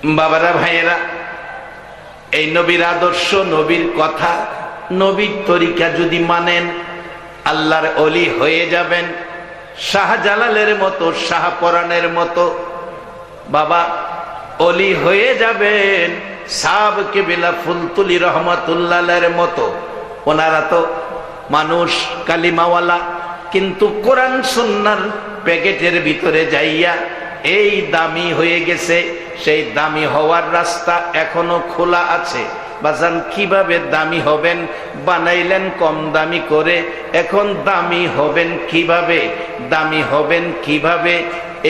বাবারা ভাইয়েরা, এই নবীর আদর্শ, নবীর কথা, নবীর তরিকা যদি মানেন আল্লাহর ওলি হয়ে যাবেন। শাহজালালের মতো, শাহপরানের মতো বাবা ওলি হয়ে যাবেন। সাব কেবিলা ফুলতুলি রহমাতুল্লাহের মতো। ওনারা তো মানুষ কালিমাওয়ালা, কিন্তু কোরআন সুন্নাহর প্যাকেটের ভিতরে যাইয়া এই দামি হয়ে গেছে। সেই দামি হওয়ার রাস্তা এখনো খোলা আছে। বাজান কিভাবে দামি হবেন? বানাইলেন কম দামি করে, এখন দামি হবেন কিভাবে? দামি হবেন কিভাবে?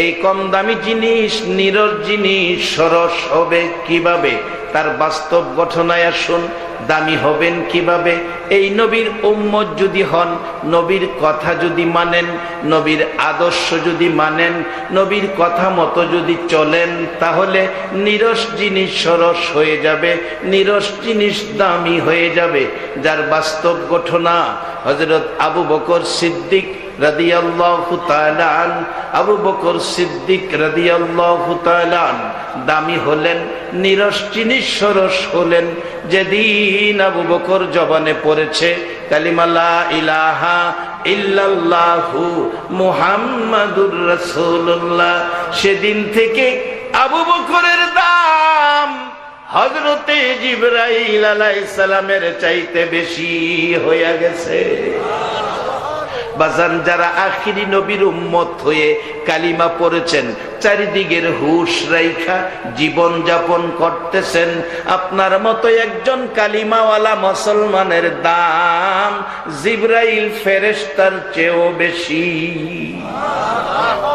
এই কম দামি জিনিস, নীরব জিনিস সরস হবে কিভাবে? তার বাস্তব ঘটনায় আসুন। দামি হবেন কিভাবে? এই নবীর উম্মত যদি হন, নবীর কথা যদি মানেন, নবীর আদর্শ যদি মানেন, নবীর কথা মতো যদি চলেন, তাহলে নিরস জিনিস সরস হয়ে যাবে, নিরস জিনিস দামি হয়ে যাবে। যার বাস্তব ঘটনা হযরত আবু বকর সিদ্দিক রাদিয়াল্লাহু তাআলা আন, আবু বকর সিদ্দিক রাদিয়াল্লাহু তাআলা আন দামি হলেন, নিরস জিনিস সরস হলেন যেদিন আবু বকর জবানে পড়েছে কালিমা লা ইলাহা ইল্লাল্লাহু মুহাম্মাদুর রাসূলুল্লাহ। সেদিন থেকে আবু বকরের দাম হযরতে জিবরাইল আলাইহিস সালামের চাইতে বেশি হয়ে গেছে। বাজান, যারা আখিরি নবীর উম্মত হয়ে কালিমা পড়েছেন, চারিদিকের হুশ রাইখা জীবন যাপন করতেছেন, আপনার মতো একজন কালিমাওয়ালা মুসলমানের দাম জিবরাইল ফেরেশতার চেয়েও বেশি।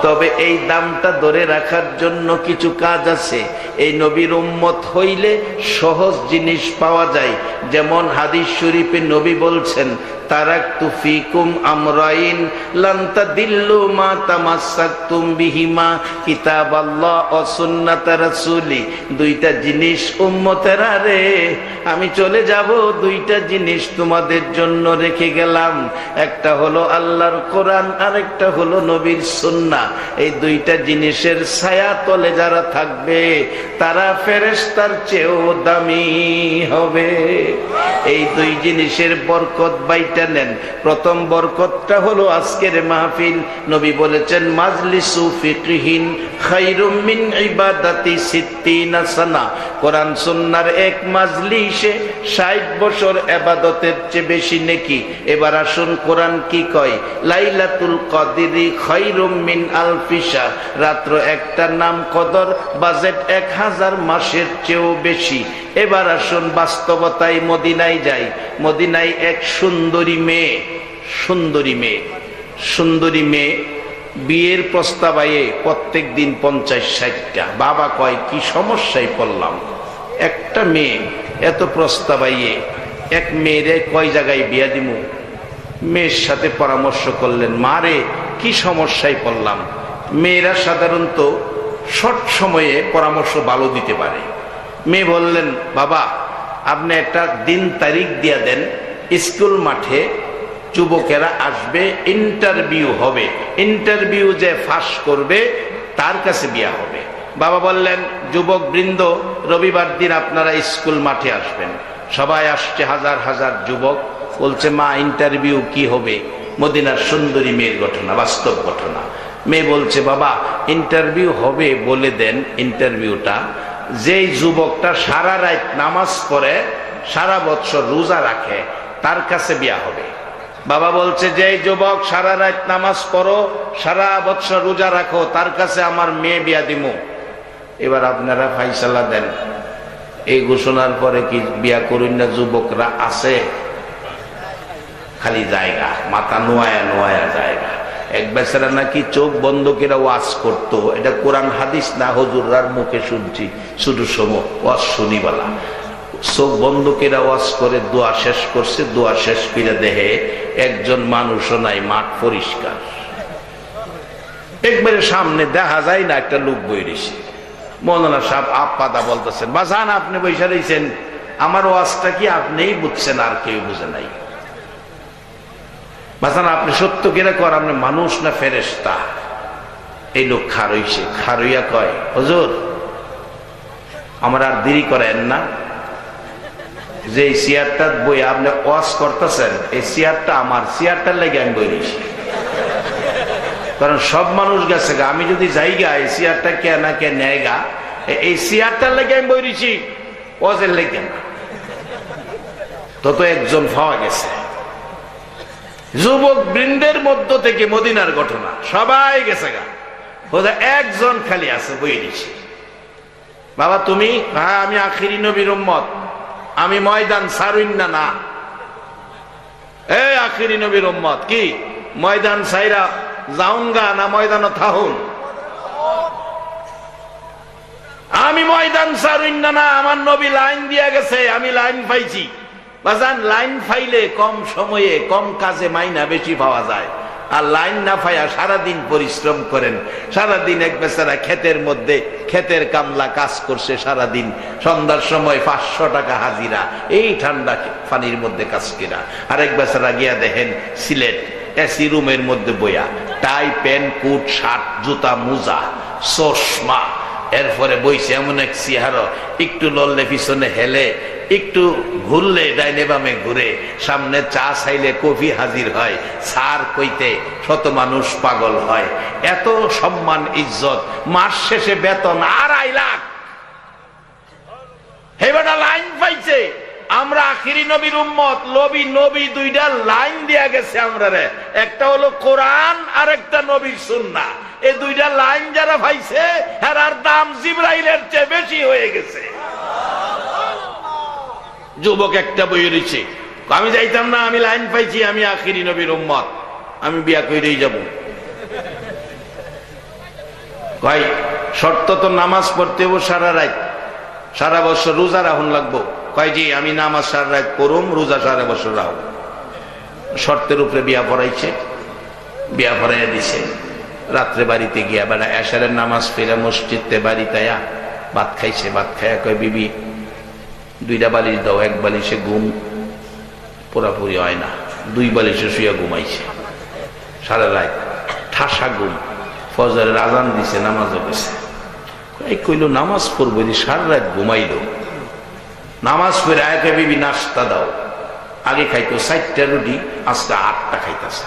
তবে এই দামটা ধরে রাখার জন্য কিছু কাজ আছে। এই নবীর উম্মত হইলে সহজ জিনিস পাওয়া যায়। যেমন হাদিস শরীফে নবী বলছেন, তারাকতু ফিকুম আমরাইন লান তাদিল্লু মা তামাসসাকতুম বিহিমা কিতাবাল্লাহ ওয়া সুন্নাত রাসূলি। দুইটা জিনিস উম্মতেরা রে, আমি চলে যাব, দুইটা জিনিস তোমাদের জন্য রেখে গেলাম। একটা হলো আল্লাহর কোরআন, আরেকটা হলো নবীর সুন্নাহ। এই দুইটা জিনিসের ছায়া তলে যারা থাকবে তারা ফেরেশতার চেয়েও দামি হবে। এই দুই জিনিসের বরকত বাইটা নেন। প্রথম বরকতটা হলো আজকের মাহফিল। নবী বলেছেন, মাজলিসু ফিকহিন খায়রুম মিন ইবাদাতি সিত্তিনা সানা। কোরআন সুন্নাহর এক মাজলিসে 60 বছর ইবাদতের চেয়ে বেশি নেকি। এবার আসুন কোরআন কি কয়, লাইলাতুল কদরি খায়রুম মিন আলফি শাহর। রাত্র একটার নাম কদর, বাজেট 1000 মাসের চেয়েও বেশি। এবার আসুন বাস্তবতায় মদিনায় যাই। মদিনায় এক সুন্দরী মেয়ে, সুন্দরী মেয়ে বিয়ের প্রস্তাব আয়ে প্রত্যেক দিন 50-60টা। বাবা কয় কি সমস্যায় পড়লাম, একটা মেয়ে এত প্রস্তাব আইয়ে এক মেয়েরে কয় জায়গায় বিয়া দিমু। মেয়ের সাথে পরামর্শ করলেন, মারে কি সমস্যায় পড়লাম। মেয়েরা সাধারণত শর্ট সময়ে পরামর্শ ভালো দিতে পারে। মেয়ে বললেন, বাবা আপনি একটা দিন তারিখ দিয়া দেন, স্কুল মাঠে যুবকেরা আসবে, ইন্টারভিউ হবে, ইন্টারভিউ যে পাস করবে তার কাছে বিয়া হবে। বাবা বললেন, যুবক বৃন্দ রবিবার দিন আপনারা স্কুল মাঠে আসবেন। সবাই আসছে, হাজার হাজার যুবক। বলছে, মা ইন্টারভিউ কি হবে? মদিনার সুন্দরী মেয়ের ঘটনা, বাস্তব ঘটনা। মেয়ে বলছে, বাবা ইন্টারভিউ হবে বলে দেন। ইন্টারভিউটা যেই যুবকটা সারা রাত নামাজ পড়ে, সারা বছর রোজা রাখে, তার কাছে বিয়া হবে। বাবা বলছে, যেই যুবক সারা রাত নামাজ পড়ো, সারা বছর রোজা রাখো, তার কাছে আমার মেয়ে বিয়া দিমু। এবার আপনারা ফাইসালা দেন। এই ঘোষণার পরে কি বিয়া করুন না যুবকরা আছে? খালি জায়গা, মাথা নোয়া জায়গা। এক বেচারা নাকি চোখ বন্ধ করে ওয়াজ করতো। এটা কোরআন হাদিস না, হুজুররার মুখে শুনছি, শুধু ওয়াজ শুনিবালা। চোখ বন্ধ করে ওয়াজ করে দোয়া শেষ করছে। দোয়া শেষ করে দেহে একজন মানুষও নাই, মাঠ পরিষ্কার। একবারে সামনে দেখা যায় না একটা লোক বই রয়েছে। মৌলানা সাহেব আপাদা বলতেছেন, বাজান আপনি বৈশা রয়েছেন, আমার ওয়াজটা কি আপনিই বুঝছেন আর কেউ বুঝে নাই? বাজান আপনি সত্য কিনা কর, আপনি মানুষ না ফেরেশতা? এই লোক খারইছে, খারইয়া কয়, হুজুর আমার আর দেরি করেন না, যে চেয়ারটা বই আপনি ওয়াশ করতেছেন, এই চেয়ারটা আমার, চেয়ারটার লেগে আমি বই নিছি। কারণ সব মানুষ গেছে গা, আমি যদি যাইগা এই চেয়ারটা কে না কে নেয় গা, এই চেয়ারটার লেগে আমি বই নিছি, ওয়াজের লেগে না। তত একজন পাওয়া গেছে। যুবক বৃন্দের মধ্য থেকে মদিনার ঘটনা, সবাই গেছে গা, একজন খালি আছে, বই নিছি। বাবা তুমি? হ্যাঁ আমি আখিরি নবীর উম্মত, আমি ময়দান ছাড়ুন না। না এই আখিরি নবীর উম্মত কি ময়দান ছাইরা যাউনগা না ময়দানও থাহুন? আমি ময়দান ছাড়ুন না। না, আমার নবী লাইন দিয়া গেছে, আমি লাইন পাইছি। বাজান লাইন পাইলে কম সময়ে কম কাজে মাইনা বেশি পাওয়া যায়। আর লাইন না পাইয়া সারাদিন পরিশ্রম করেন, সারাদিন এক বেচারা ক্ষেতের মধ্যে ক্ষেতের কামলা কাজ করছে সারাদিন, সন্ধ্যার সময় 500 টাকা হাজিরা, এই ঠান্ডা পানির মধ্যে কাজ কিনা। আর এক বেচারা গিয়া দেখেন সিলেট এসি রুমের মধ্যে বইয়া, টাই প্যান্ট কোট শার্ট জুতা মোজা চশমা, এরপরে বইছে এমন এক চেহারা, একটু লড়লে পিছনে হেলে, একটু ঘুরলে ডাইনে বামে ঘুরে, সামনে চা চাইলে কফি হাজির হয়, সার কইতে শত মানুষ পাগল হয়। এত সম্মান ইজ্জত, মাস শেষে বেতন 2.5 লাখ। হেবাটা লাইন পাইছে। আমরা আখিরি নবীর উম্মত, নবী দুইটা লাইন দিয়া গেছে আমরা রে, একটা হলো কোরআন আর একটা নবীর সুন্নাহ। এই দুইটা লাইন যারা পাইছে এর দাম জিবরাইলের চেয়ে বেশি হয়ে গেছে। যুবক একটা বই রয়েছে, আমি যাইতাম না, আমি লাইন পাইছি, আমি আখিরি নবীর উম্মত, আমি বিয়া কইরেই যাব। ভাই শর্ত তো নামাজ পড়তে হবো সারা রাত, সারা বছর রোজা রাখুন লাগবো। কয় জি আমি নামাজ সারা রাত পড়ুম, রোজা সারা বছর রাখুন। শর্তের উপরে বিয়া পড়াইছে, বিয়া পড়াইয়া দিছে। রাত্রে বাড়িতে গিয়া বেড়া এশারের নামাজ ফিরে মসজিদে বাড়িতে ভাত খাইছে। ভাত খাইয়া কয় বিবি 2টা বালিশ দাও, 1 বালিশে ঘুম পুরাপুরি হয় না, 2 বালিশে শুয়ে ঘুমাইছে সারা রাত, ঠাসা ঘুম। ফজরের আজান দিছে, নামাজও গেছে। এই কইল নামাজ পড়বো, সারা রাত ঘুমাইল। নামাজ পড়ে আয়কে বিবি নাস্তা দাও। আগে খাইতো 4টা রুটি, আজকে 8টা খাইতেছে।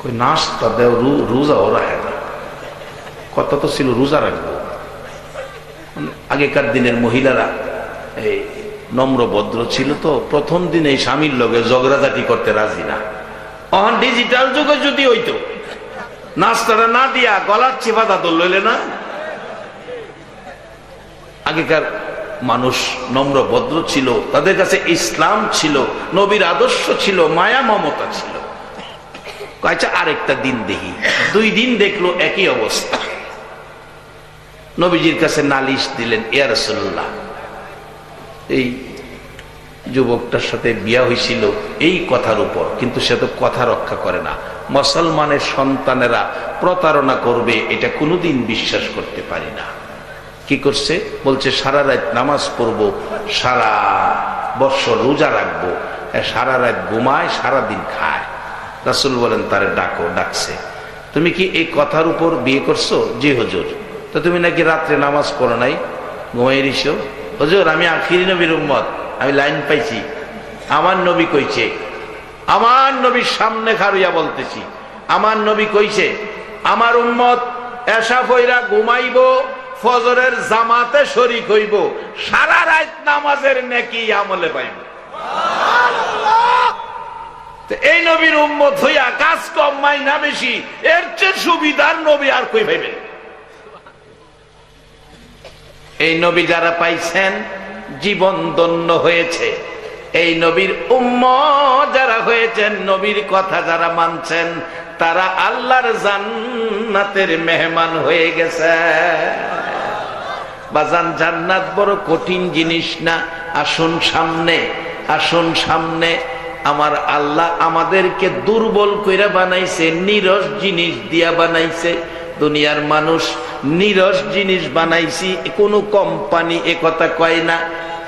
কই নাস্তা দেও, রোজা ওরা হয় না। কত তো ছিল রোজা রাখবো। আগেকার দিনের মহিলারা এই নম্র ভদ্র ছিল, তো প্রথম দিন এই স্বামীর লগে ঝগড়াঝাটি করতে রাজি না। অহন ডিজিটাল যুগে যদি হইতো, নাস্তাটা না দিয়া গলার চিপাতা তো লইলে না। আগেকার মানুষ নম্র ভদ্র ছিল, তাদের কাছে ইসলাম ছিল, নবীর আদর্শ ছিল, মায়া মমতা ছিল। আচ্ছা আরেকটা দিন দেখি। 2 দিন দেখলো একই অবস্থা। নবীজির কাছে নালিশ দিলেন, ইয়া রাসূলুল্লাহ এই যুবকটার সাথে বিয়া হয়েছিল এই কথার উপর, কিন্তু সে তো কথা রক্ষা করে না। মুসলমানের সন্তানেরা প্রতারণা করবে এটা কোনোদিন বিশ্বাস করতে পারি না। কি করছে? বলছে সারা রাত নামাজ পড়বো, সারা বছর রোজা রাখবো, সারা রাত ঘুমায়, সারাদিন খায়। রাসূল বলেন তারে ডাকো। ডাকছে, তুমি কি এই কথার উপর বিয়ে করছো? জি হুজুর। তো তুমি নাকি রাত্রে নামাজ পড়ো নাই, ঘুমাই দিছো? হুজুর আমি আখিরি নবীর উম্মত, আমি লাইন পাইছি। আমার নবী কইছে, আমার নবীর সামনে খাড়িয়া বলতেছি, আমার নবী কইছে আমার উম্মত এশা পইরা ঘুমাইব, ফজরের জামাতে শরীক হইব, সারা রাত নামাজের নেকি আমলে পাইব। এই নবীর উম্মত হইয়া কাজ কম মাইনা বেশি, এর চেয়ে সুবিধার নবী আর কই ভাইবেন? এই নবী যারা পাইছেন জীবন ধন্য হয়েছে। এই নবীর উম্মত যারা হয়েছেন, নবীর কথা যারা মানছেন, তারা আল্লাহর জান্নাতের মেহমান হয়ে গেছে। বাজান জান্নাত বড় কঠিন জিনিস না। আসুন সামনে, আসুন সামনে। আমার আল্লাহ আমাদেরকে দুর্বল কইরা বানাইছে, নিরস জিনিস দিয়া বানাইছে। দুনিয়ার মানুষ নিরস জিনিস বানাইছি, কোনো কোম্পানি এ কথা কয় না।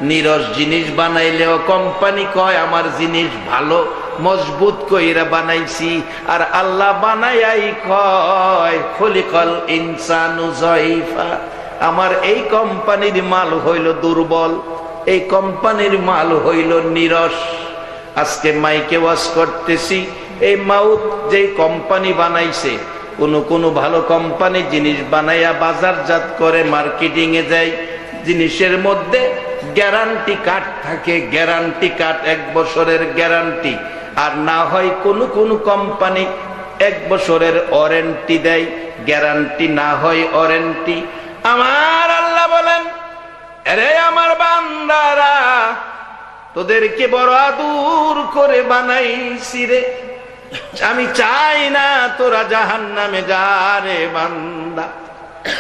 নিরস জিনিস বানাইলেও কোম্পানি কয় আমার জিনিস ভালো, মজবুত কইরা বানাইছি। আর আল্লাহ বানাইয়াই কয় খলিকাল ইনসানু যায়ফা, আমার এই কোম্পানির মাল হইল দুর্বল, এই কোম্পানির মাল হইল নিরস। আজকে মাইকে ওয়াজ করতেছি, এই মাউথ যে কোম্পানি বানাইছে, কোন ভালো কোম্পানি জিনিস বানাইয়া বাজারজাত করে মার্কেটিং এ যায়, জিনিসের মধ্যে গ্যারান্টি কার্ড থাকে, গ্যারান্টি কার্ড 1 বছরের গ্যারান্টি। আর না হয় কোন কোম্পানি 1 বছরের ওয়ারেন্টি দেয়, গ্যারান্টি না হয় ওয়ারেন্টি। আমার আল্লাহ বলেন, আরে আমার বান্দারা, তোদেরকে বড় আদর করে বানাইছি রে, আমি চাই না তোরা জাহান্নামে যা রে বান্দা।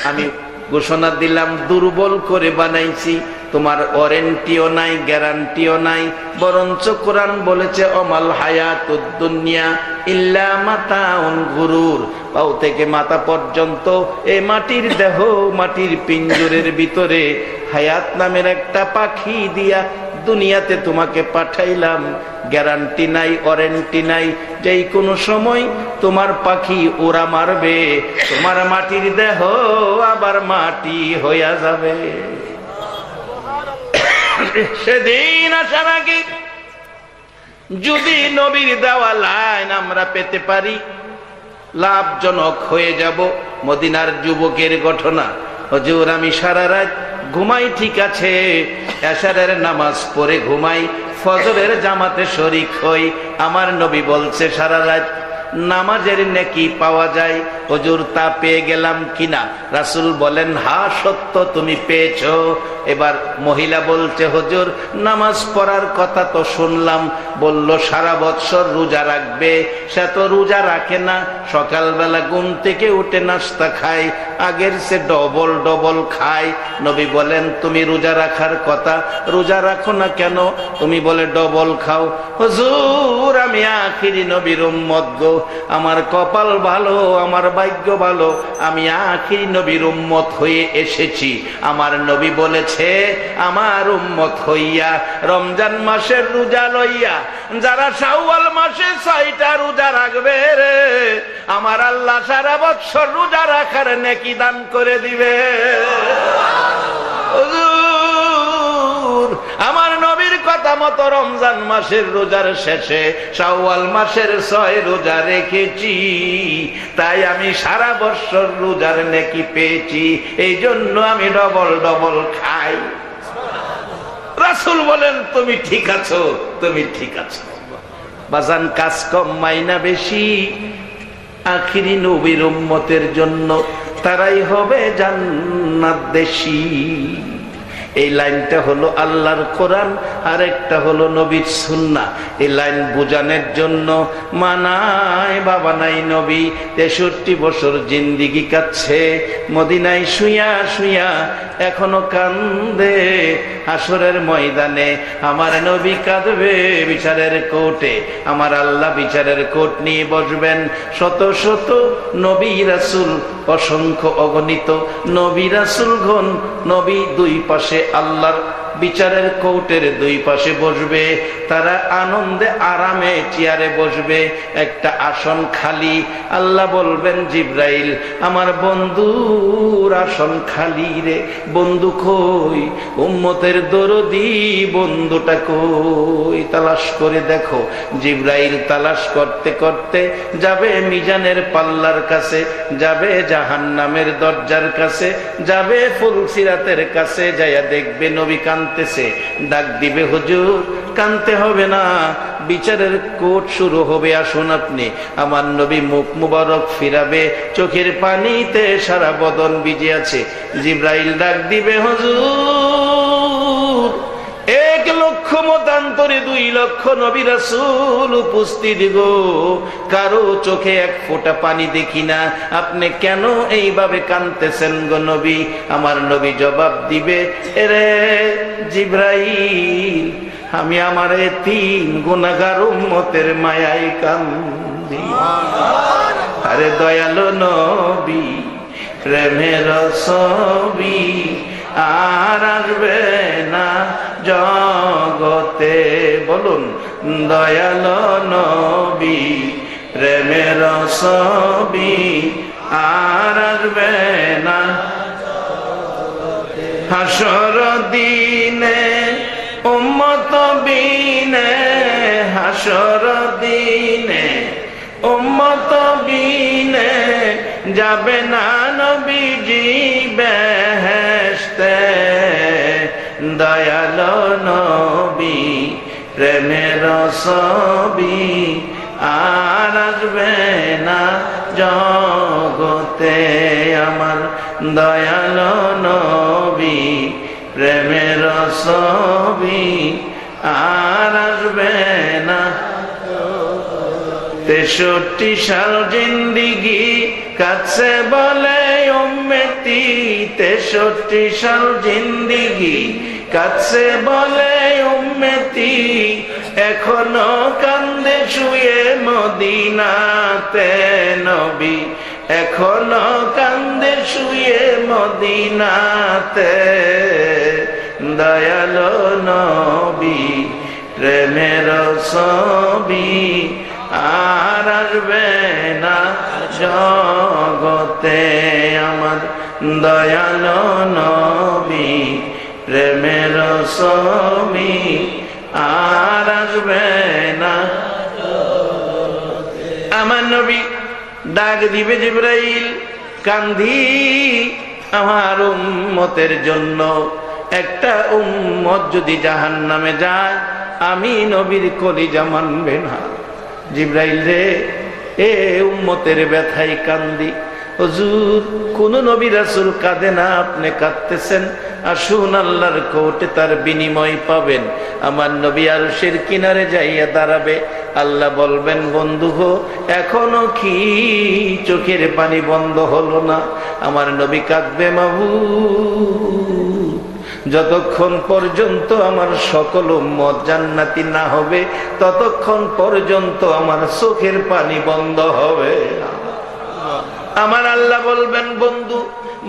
আমি ঘোষণা দিলাম দুর্বল করে বানাইছি, তোমার ওয়ারেন্টিও নাই, গ্যারান্টিও নাই। বরঞ্চ কোরআন বলেছে অমাল হায়াতুদ দুনিয়া ইল্লা মাতাউন গুরুর, পাও থেকে মাথা পর্যন্ত এই মাটির দেহ, মাটির পিঞ্জরের ভিতরে হায়াত নামের একটা পাখি দিয়া দুনিয়াতে তোমাকে পাঠাইলাম। গ্যারান্টি নাই, ওয়ারেন্টি নাই, যেই কোনো সময় তোমার পাখি ওরা মারবে, তোমার মাটির দেহ আবার মাটি হইয়া যাবে। সেদিন আসার আগে যদি নবীর দেওয়া লাইন আমরা পেতে পারি, লাভজনক হয়ে যাব। মদিনার যুবকের ঘটনা, হুজুর আমি সারা রাত ঘুমাই, ঠিক আছে, এশারের নামাজ পড়ে ঘুমাই, ফজরের জামাতে শরীক হই, আমার নবী বলছে সারা রাত নামাজের নেকি পাওয়া যায়। হুজুর তা পেয়ে গেলাম কিনা? রাসূল বলেন হা সত্য, তুমি পেয়েছো। এবার মহিলা বলছে হুজুর নামাজ পড়ার কথা তো শুনলাম, বলল সারা বৎসর রোজা রাখবে, সে তো রোজা রাখে না, সকালবেলা ঘুম থেকে উঠে নাস্তা খায়, আগের সে ডবল ডবল খায়। নবী বলেন তুমি রোজা রাখার কথা, রোজা রাখো না কেন? তুমি বলে ডবল খাও। হুজুর আমি আখিরি নবীর উম্মত গো, আমার কপাল ভালো, আমার ভাগ্য ভালো, আমি আখিরি নবীর উম্মত হয়ে এসেছি। আমার নবী বলেছে আমার উম্মত হইয়া রমজান মাসের রোজা লইয়া যারা শাওয়াল মাসে 6টা রোজা রাখবে রে, আমার আল্লাহ সারা বছর রোজা রাখার নেকি দান করে দিবে। আমার নবীর কথা মতো রমজান মাসের রোজার শেষে শাওয়াল মাসের 6 রোজা রেখেছি, তাই আমি সারা বছর রোজার নেকি পেয়েছি, এই জন্য আমি ডবল ডবল খাই। রাসূল বলেন তুমি ঠিক আছো, তুমি ঠিক আছো। বাজান কাজ কম মাইনা বেশি, আখিরি নবীর উম্মতের জন্য তারাই হবে জান্নাতদেশী। এই লাইনটা হলো আল্লাহর কোরআন, আর একটা হলো নবীর সুন্নাহ। এই লাইন বোঝানোর জন্য মানায় বাবা নাই নবী 63 বছর জিন্দিগি কাটছে মদিনায় শুইয়া শুইয়া, এখনো কান্দে। হাসরের ময়দানে আমার নবী কাঁদবে, বিচারের কোর্টে আমার আল্লাহ বিচারের কোর্ট নিয়ে বসবেন। শত শত নবী রাসূল, অসংখ্য অগণিত নবী রাসূলগণ, নবী দুই পাশে আল্লাহর বিচারের কোর্টের 2 পাশে বসবে। তারা আনন্দে আরামে চেয়ারে বসবে, একটা আসন খালি। আল্লাহ বলবেন জিব্রাইল আমার বন্ধুর আসন খালি রে, বন্ধু কই? উম্মতের দরদি বন্ধুটা কই? তালাশ করে দেখো। জিব্রাইল তালাশ করতে করতে যাবে মিজানের পাল্লার কাছে, যাবে জাহান্নামের দরজার কাছে, যাবে ফুলসিরাতের কাছে, যাইয়া দেখবে নবী কাঁদতেছে। ডাক দিবে হুজুর কাঁদতে হবে না, বিচারের কোর্ট শুরু হবে, আসুন আপনি। আমার নবী মুখ মুবারক ফিরাবে, চোখের পানিতে সারা বদন ভিজে আছে। জিব্রাইল ডাক দিবে হুজুর 1 লক্ষ মতান্তরে 2 লক্ষ নবী রাসূল উপস্থিত গো, কারো চোখে 1 ফোঁটা পানি দেখি না, আপনি কেন এইভাবে কাঁদতেছেন গো নবী? আমার নবী জবাব দিবে এরে জিব্রাইল, আমি আমার 3 গুনাহগার উম্মতের মায়ায় কান্দি। আরে দয়ালু নবী প্রেমের ছবি আর আসবে না জগতে, বলুন দয়ালো নবী প্রেমের ছবি আর আসবে না হাসর দিনে উম্মত বিনে হাসর দিনে উম্মত বিনে যাবে না নবীজি বেহেশতে দয়ালো নবী প্রেমের ছবি আর আসবে না জগতে আমার দয়ালো নবী প্রেমের ছবি আর আসবে না 63 সাল জিন্দিগি কাছে বলে উম্মতি 63 সাল জিন্দিগি কাছে বলে উম্মতি এখনো কান্দে শুয়ে মদিনাতে নবী এখনো কান্দে শুয়ে মদিনাতে দয়ালো নবী প্রেমের ছবি আর আসবে না জগতে আমার দয়ালো নবী প্রেমের ছবি আর আসবে না আমার নবী ডাক দিবে জিবরাইল কান্ধি আমার উম্মতের জন্য একটা উম্মত যদি জাহান্নামে যায় আমি নবীর কলিজা মানবে না জিবরাইল রে এ উম্মতের ব্যথায় কান্দি হুজুর কোন নবী রাসূল কাঁদে না আপনি কাঁদতেছেন আসুন আল্লাহর কোর্টে তার বিনিময় পাবেন আমার নবী আরশের কিনারে যাইয়া দাঁড়াবে আল্লাহ বলবেন বন্ধু গো এখনো কি চোখের পানি বন্ধ হলো না আমার নবী কাঁদবে মাবুদ যতক্ষণ পর্যন্ত আমার সকল উম্মত জান্নাতি না হবে ততক্ষণ পর্যন্ত আমার চোখের পানি বন্ধ হবে আমার আল্লাহ বলবেন বন্ধু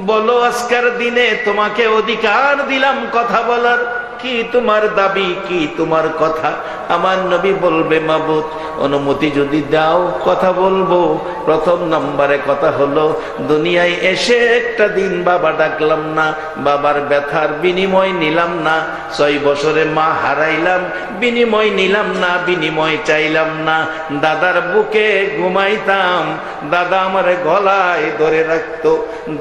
বলো আজকের দিনে তোমাকে অধিকার দিলাম কথা বলার কি তোমার দাবি কি তোমার কথা আমার নবী বলবে মাবুদ অনুমতি যদি দাও কথা বলবো প্রথম নম্বরে কথা হলো দুনিয়ায় এসে একটা দিন বাবা ডাকলাম না বাবার ব্যথার বিনিময় নিলাম না 6 বছরে মা হারাইলাম বিনিময় নিলাম না বিনিময় চাইলাম না দাদার বুকে ঘুমাইতাম দাদা আমার গলায় ধরে রাখতো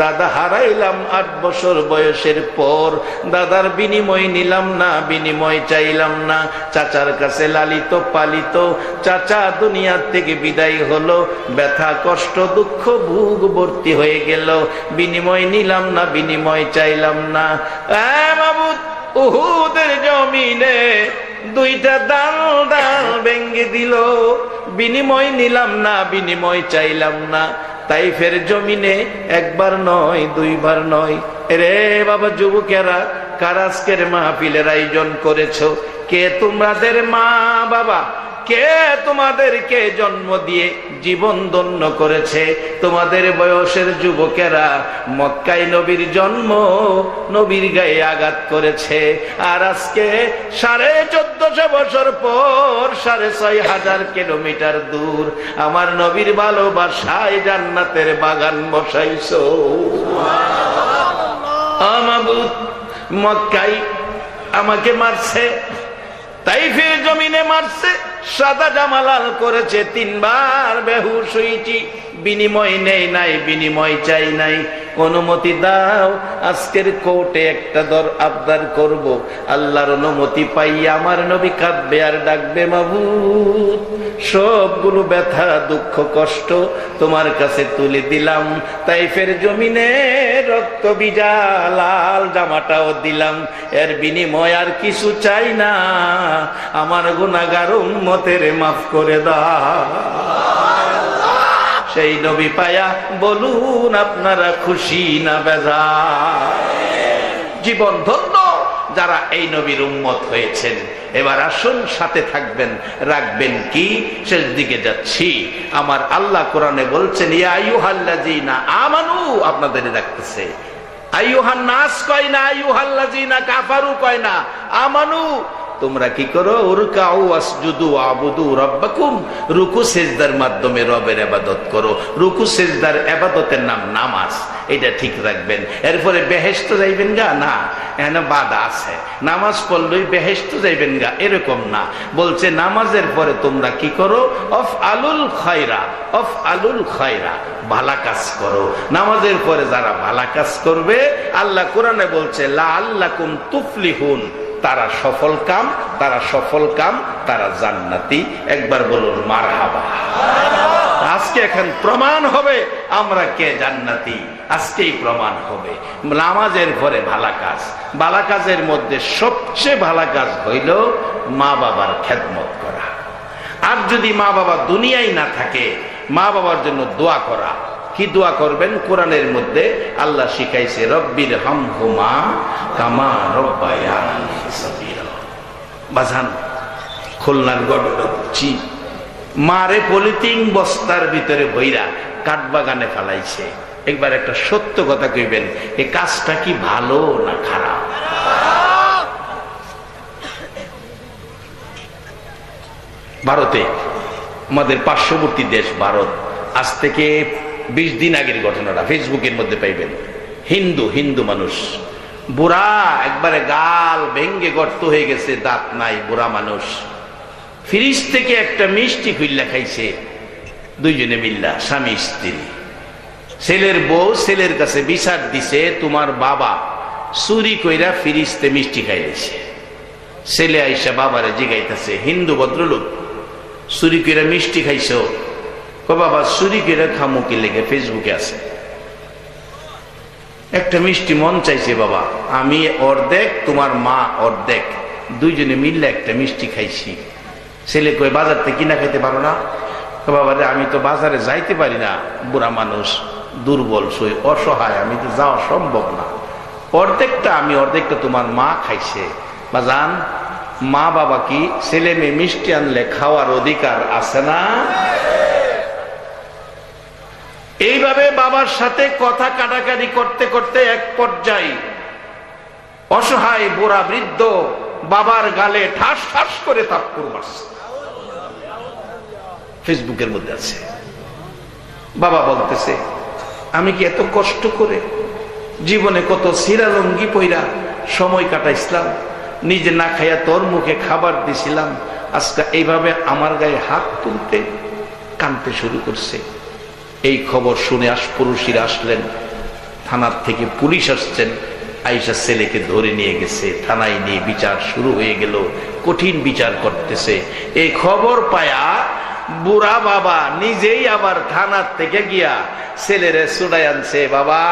দাদা হারাইলাম 8 বছর বয়সের পর দাদার বিনিময় নিলাম না বিনিময় চাইলাম না চাচার কাছে লালিত পালিত চাচা দুনিয়া থেকে বিদায় হলো ব্যথা কষ্ট দুঃখ ভোগ ভর্তি হয়ে গেল বিনিময় নিলাম না বিনিময় চাইলাম না মাবুদ উহুদের জমিনে 2টা ডাল ভেঙে দিল বিনিময় নিলাম না বিনিময় চাইলাম না তাইফের জমিনে একবার নয় 2 বার নয় রে বাবা যুবকেরা কারা আজকের মাহফিলের আয়োজন করেছো কে তোমাদের মা বাবা কে তোমাদেরকে জন্ম দিয়ে জীবন ধন্য করেছে তোমাদের বয়সের যুবকেরা মক্কায় নবীর জন্ম নবীর গায়ে আঘাত করেছে আর আজকে 1450 বছর পর 6500 কিলোমিটার দূর আমার নবীর ভালোবাসায় জান্নাতের বাগান বসাইছো মাবুদ মক্কায় আমাকে মারছে তাইফের জমিনে মারছে সাদা জামা লাল করেছে 3 বার বেহুশ হয়েছি বিনিময় নেই নাই বিনিময় চাই নাই অনুমতি দাও আজকের কোর্টে একটা আবদার করব আল্লাহর অনুমতি পাই আমার নবী কাঁদবে আর ডাকবে মাবুদ সবগুলো ব্যথা দুঃখ কষ্ট তোমার কাছে তুলে দিলাম তাইফের জমিনে রক্ত ভিজা লাল জামাটাও দিলাম এর বিনিময় আর কিছু চাই না আমার গুনাহগার উম্মতের মাফ করে দাও সেই নবী পায়া বলুন আপনারা খুশি না বেজার জীবন ধন্য যারা এই নবীর উম্মত হয়েছেন এবার আসুন সাথে থাকবেন রাখবেন কি শেষ দিকে যাচ্ছি আমার আল্লাহ কোরআনে বলছেন ইয়া আইয়ুহাল্লাযীনা আমানু আপনাদের ডাকতেছে আইয়ুহান নাস কয় না আইয়ুহাল্লাযীনা কাফারু কয় না আমানু তোমরা কি করো, উরকাউ ওয়াসজুদু ওয়াবুদু রাব্বাকুম, রুকু সিজদার মাধ্যমে রবের ইবাদত করো। রুকু সিজদার ইবাদতের নাম নামাজ, এটা ঠিক রাখবেন। এরপরে বেহেশত যাইবেন গা না, এখানে বাধা আছে। নামাজ পড়লেই বেহেশত যাইবেন গা এরকম না, বলছে নামাজের পরে তোমরা কি করো, আফআলুল খায়রা, আফআলুল খায়রা, ভালো কাজ করো। নামাজের পরে যারা ভালো কাজ করবে, আল্লাহ কোরআনে বলছে লাআল্লাকুম তুফলিহুন, তারা সফল কাম, তারা সফল কাম, তারা জান্নাতি। একবার বলুন মারহাবা। আজকে এখন প্রমাণ হবে আমরা কে জান্নাতি, আজকেই প্রমাণ হবে। নামাজের পরে ভালো কাজ, ভালো কাজের মধ্যে সবচেয়ে ভালো কাজ হইল মা বাবার খেদমত করা। আর যদি মা বাবা দুনিয়ায় না থাকে, মা বাবার জন্য দোয়া করা। কি দোয়া করবেন? কোরআনের মধ্যে আল্লাহ শিখাইছে রব্বির হামহুমা কামা রব্বায়ানি সগীরা। বাজান, খুলনার গডচি মারে পলিথিন বস্তার ভিতরে বইরা কাঠবাগানে ফেলাইছে। একবার একটা সত্য কথা কইবেন, এই কাজটা কি ভালো না খারাপ? ভারতে, আমাদের পার্শ্ববর্তী দেশ ভারত, আজ থেকে 20 দিন আগের ঘটনাটা ফেসবুকের মধ্যে পাইবেন। হিন্দু মানুষ, বুড়া, একবারে গাল ভেঙ্গে গর্ত হয়ে গেছে, দাঁত নাই, বুড়া মানুষ। ফ্রিজ থেকে একটা মিষ্টি খুইল্লা খাইছে দুইজনে মিল্লা, স্বামী স্ত্রী। ছেলের বউ ছেলের কাছে বিচার দিছে, তোমার বাবা চুরি কইরা ফ্রিজতে মিষ্টি খাইছে। ছেলে আইসা বাবারে জিগাইতেছে, হিন্দু ভদ্রলোক, চুরি কইরা মিষ্টি খাইছো? বাবা চুরি কইরা খামু কি লেগে? ফেসবুকে আছে। একটা মিষ্টি মন চাইছে বাবা, আমি অর্ধেক, তোমার মা অর্ধেক, দুইজনে মিললে একটা মিষ্টি খাইছি। ছেলে কই বাজার থেকে কিনা খাইতে পারো না? বাবা রে, আমি তো বাজারে যাইতে পারি না, বুড়া মানুষ, দুর্বল, সই অসহায়, আমি তো যাওয়া সম্ভব না। অর্ধেকটা আমি, অর্ধেকটা তোমার মা খাইছে। বাজান, মা বাবা কি ছেলে মেয়ে মিষ্টি আনলে খাওয়ার অধিকার আছে না? এইভাবে বাবার সাথে কথা কাটাকাটি করতে করতে এক পর্যায়ে অসহায় বুড়া বৃদ্ধ বাবার গালে ঠাস ঠাস করে থাপ্পড় মারছে। ফেসবুকের মধ্যে আছে। বাবা বলতেছে, আমি কি এত কষ্ট করে জীবনে কত সিরা লঙ্গি পইরা সময় কাটাইছিলাম, নিজে না খাইয়া তোর মুখে খাবার দিছিলাম, আজকে এইভাবে আমার গায়ে হাত তুলতে কাঁদতে শুরু করছে। এই খবর শুনে আশপুরুষীরা আসলেন, থানার থেকে পুলিশ আসছেন, আইসা ছেলেকে ধরে নিয়ে গেছে, থানায় নিয়ে বিচার শুরু হয়ে গেল, কঠিন বিচার করতেছে। এই খবর পায়া বুড়া বাবা নিজেই আবার থানার থেকে গিয়া ছেলেরে ছুড়াই আনছে। বাবা,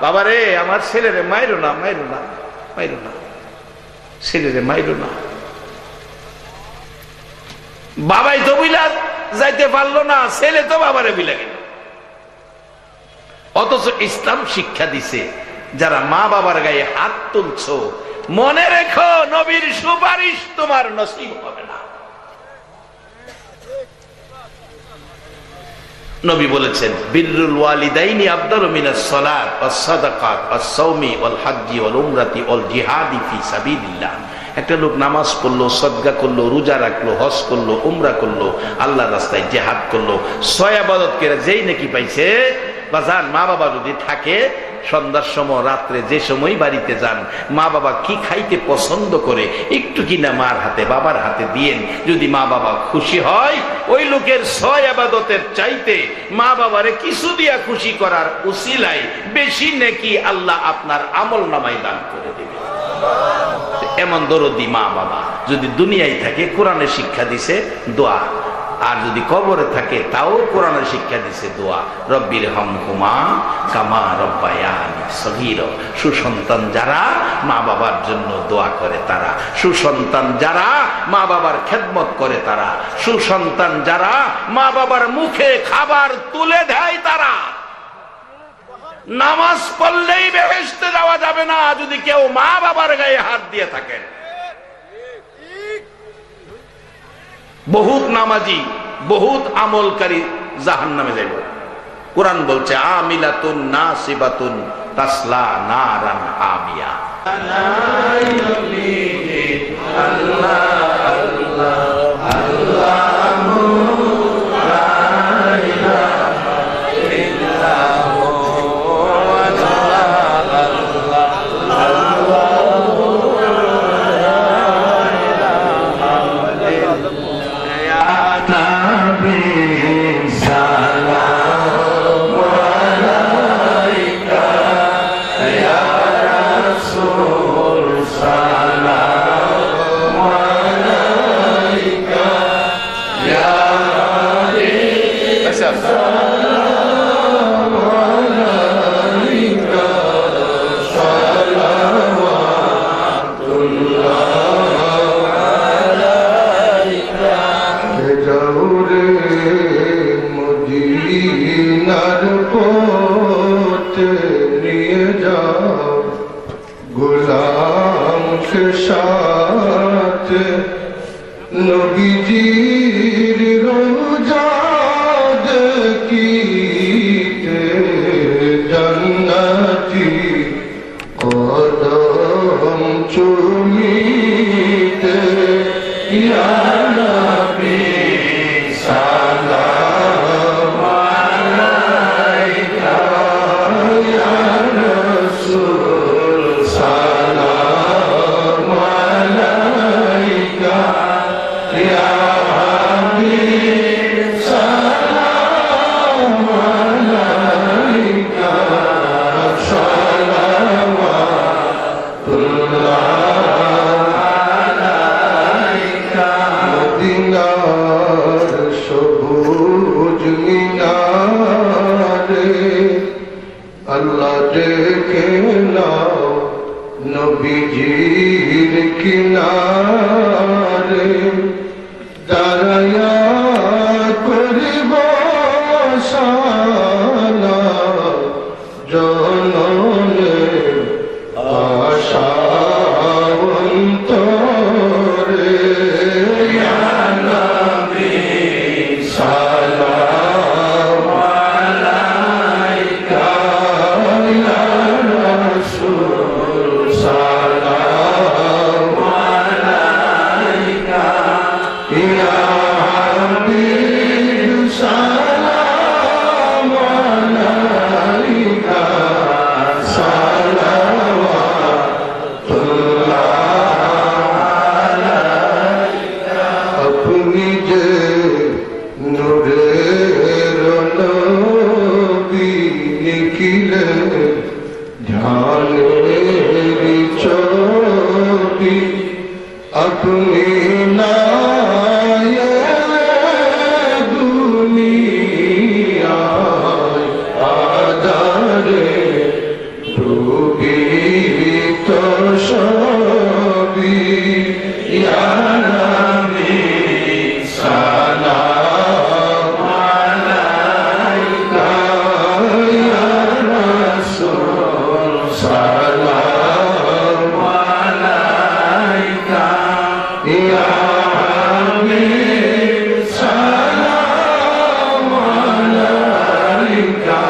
বাবা রে, আমার ছেলেরে মাইরো না, মাইরো না, মাইরো না, ছেলেরে মাইরো না। বাবাই তো বিলা যাইতে পারলো না, ছেলে তো বাবারে বিলা গেল। অথচ ইসলাম শিক্ষা দিছে, যারা মা বাবার গায়ে হাত তুলছো, মনে রেখো নবীর সুপারিশ তোমার নসিব হবে না। নবী বলেছেন, বিররুল ওয়ালিদাইনি আফদালু মিনাস সালাত ওয়াস সাদাকাত ওয়াস সাওমি ওয়াল হজ্জি ওয়াল উমরাতি ওয়াল জিহাদি ফি সাবিলিল্লাহ। একটা লোক নামাজ পড়লো, সদকা করলো, রোজা রাখলো, হজ করলো, উমরা করলো, আল্লাহর রাস্তায় জিহাদ করলো, 6 ইবাদত করে যেই নাকি পাইছে। বাজান, মা বাবা যদি থাকে, সন্ধ্যার সময়, রাত্রে যে সময় বাড়িতে যান, মা বাবা কি খাইতে পছন্দ করে একটু কিনা মার হাতে বাবার হাতে দিয়েন। যদি মা বাবা খুশি হয়, ওই লোকের 6 ইবাদতের চাইতে মা বাবারে কিছু দিয়া খুশি করার উসিলায় বেশি নেকি আল্লাহ আপনার আমল নামায় দান করে দেবে। এমন দরদি মা বাবা যদি দুনিয়ায় থাকে, কোরআনে শিক্ষা দিছে দোয়া, আর যদি কবরে থাকে তাও কোরআনে শিক্ষা দিছে দোয়া, রব্বির হামহুমা কামা রব্বায়ানি সগীরা। সুসন্তান যারা মা বাবার জন্য দোয়া করে তারা, সুসন্তান যারা মা বাবার খেদমত করে তারা, সুসন্তান যারা মা বাবার মুখে খাবার তুলে দেয় তারা। নামাজ পড়লেই বেহেশতে যাওয়া যাবে না যদি কেউ মা বাবার গায়ে হাত দিয়ে থাকেন। বহুত নামাজি, বহুত আমলকারী জাহান্নামে যাইব। কোরআন বলছে, আমিলাতুন নাসিবাতুন তাসলা নারান হামিয়া। সাথ নবীজির রোজা দেখিতে জান্নাতি কদম চুমিতে ইয়া নবী সালাম আলাইকা ইয়া রাসূল সালাম আলাইকা ইয়া হাবিব সালাম আলাইকা মদিনার সবুজ মিনারে আল্লাহ দেখে নাও নবীজির কিনারে দাঁড়ায়া করিব সালাম জননে আশা অন্তরে ইয়া নবী সালাম আলাইকা ইয়া রাসূল সালাম আলাইকা ইয়া হাবিব সালাম আলাইকা আপনি যে নূরের নবী নিখিলে ধ্যানের ছবি আপনি না দুনিয়ায় আদারে ডুবিত সবই ইয়া নবী সালাম আলাইকা ইয়া রাসূল সালাম আলাইকা ইয়া হাবিব সালাম আলাইকা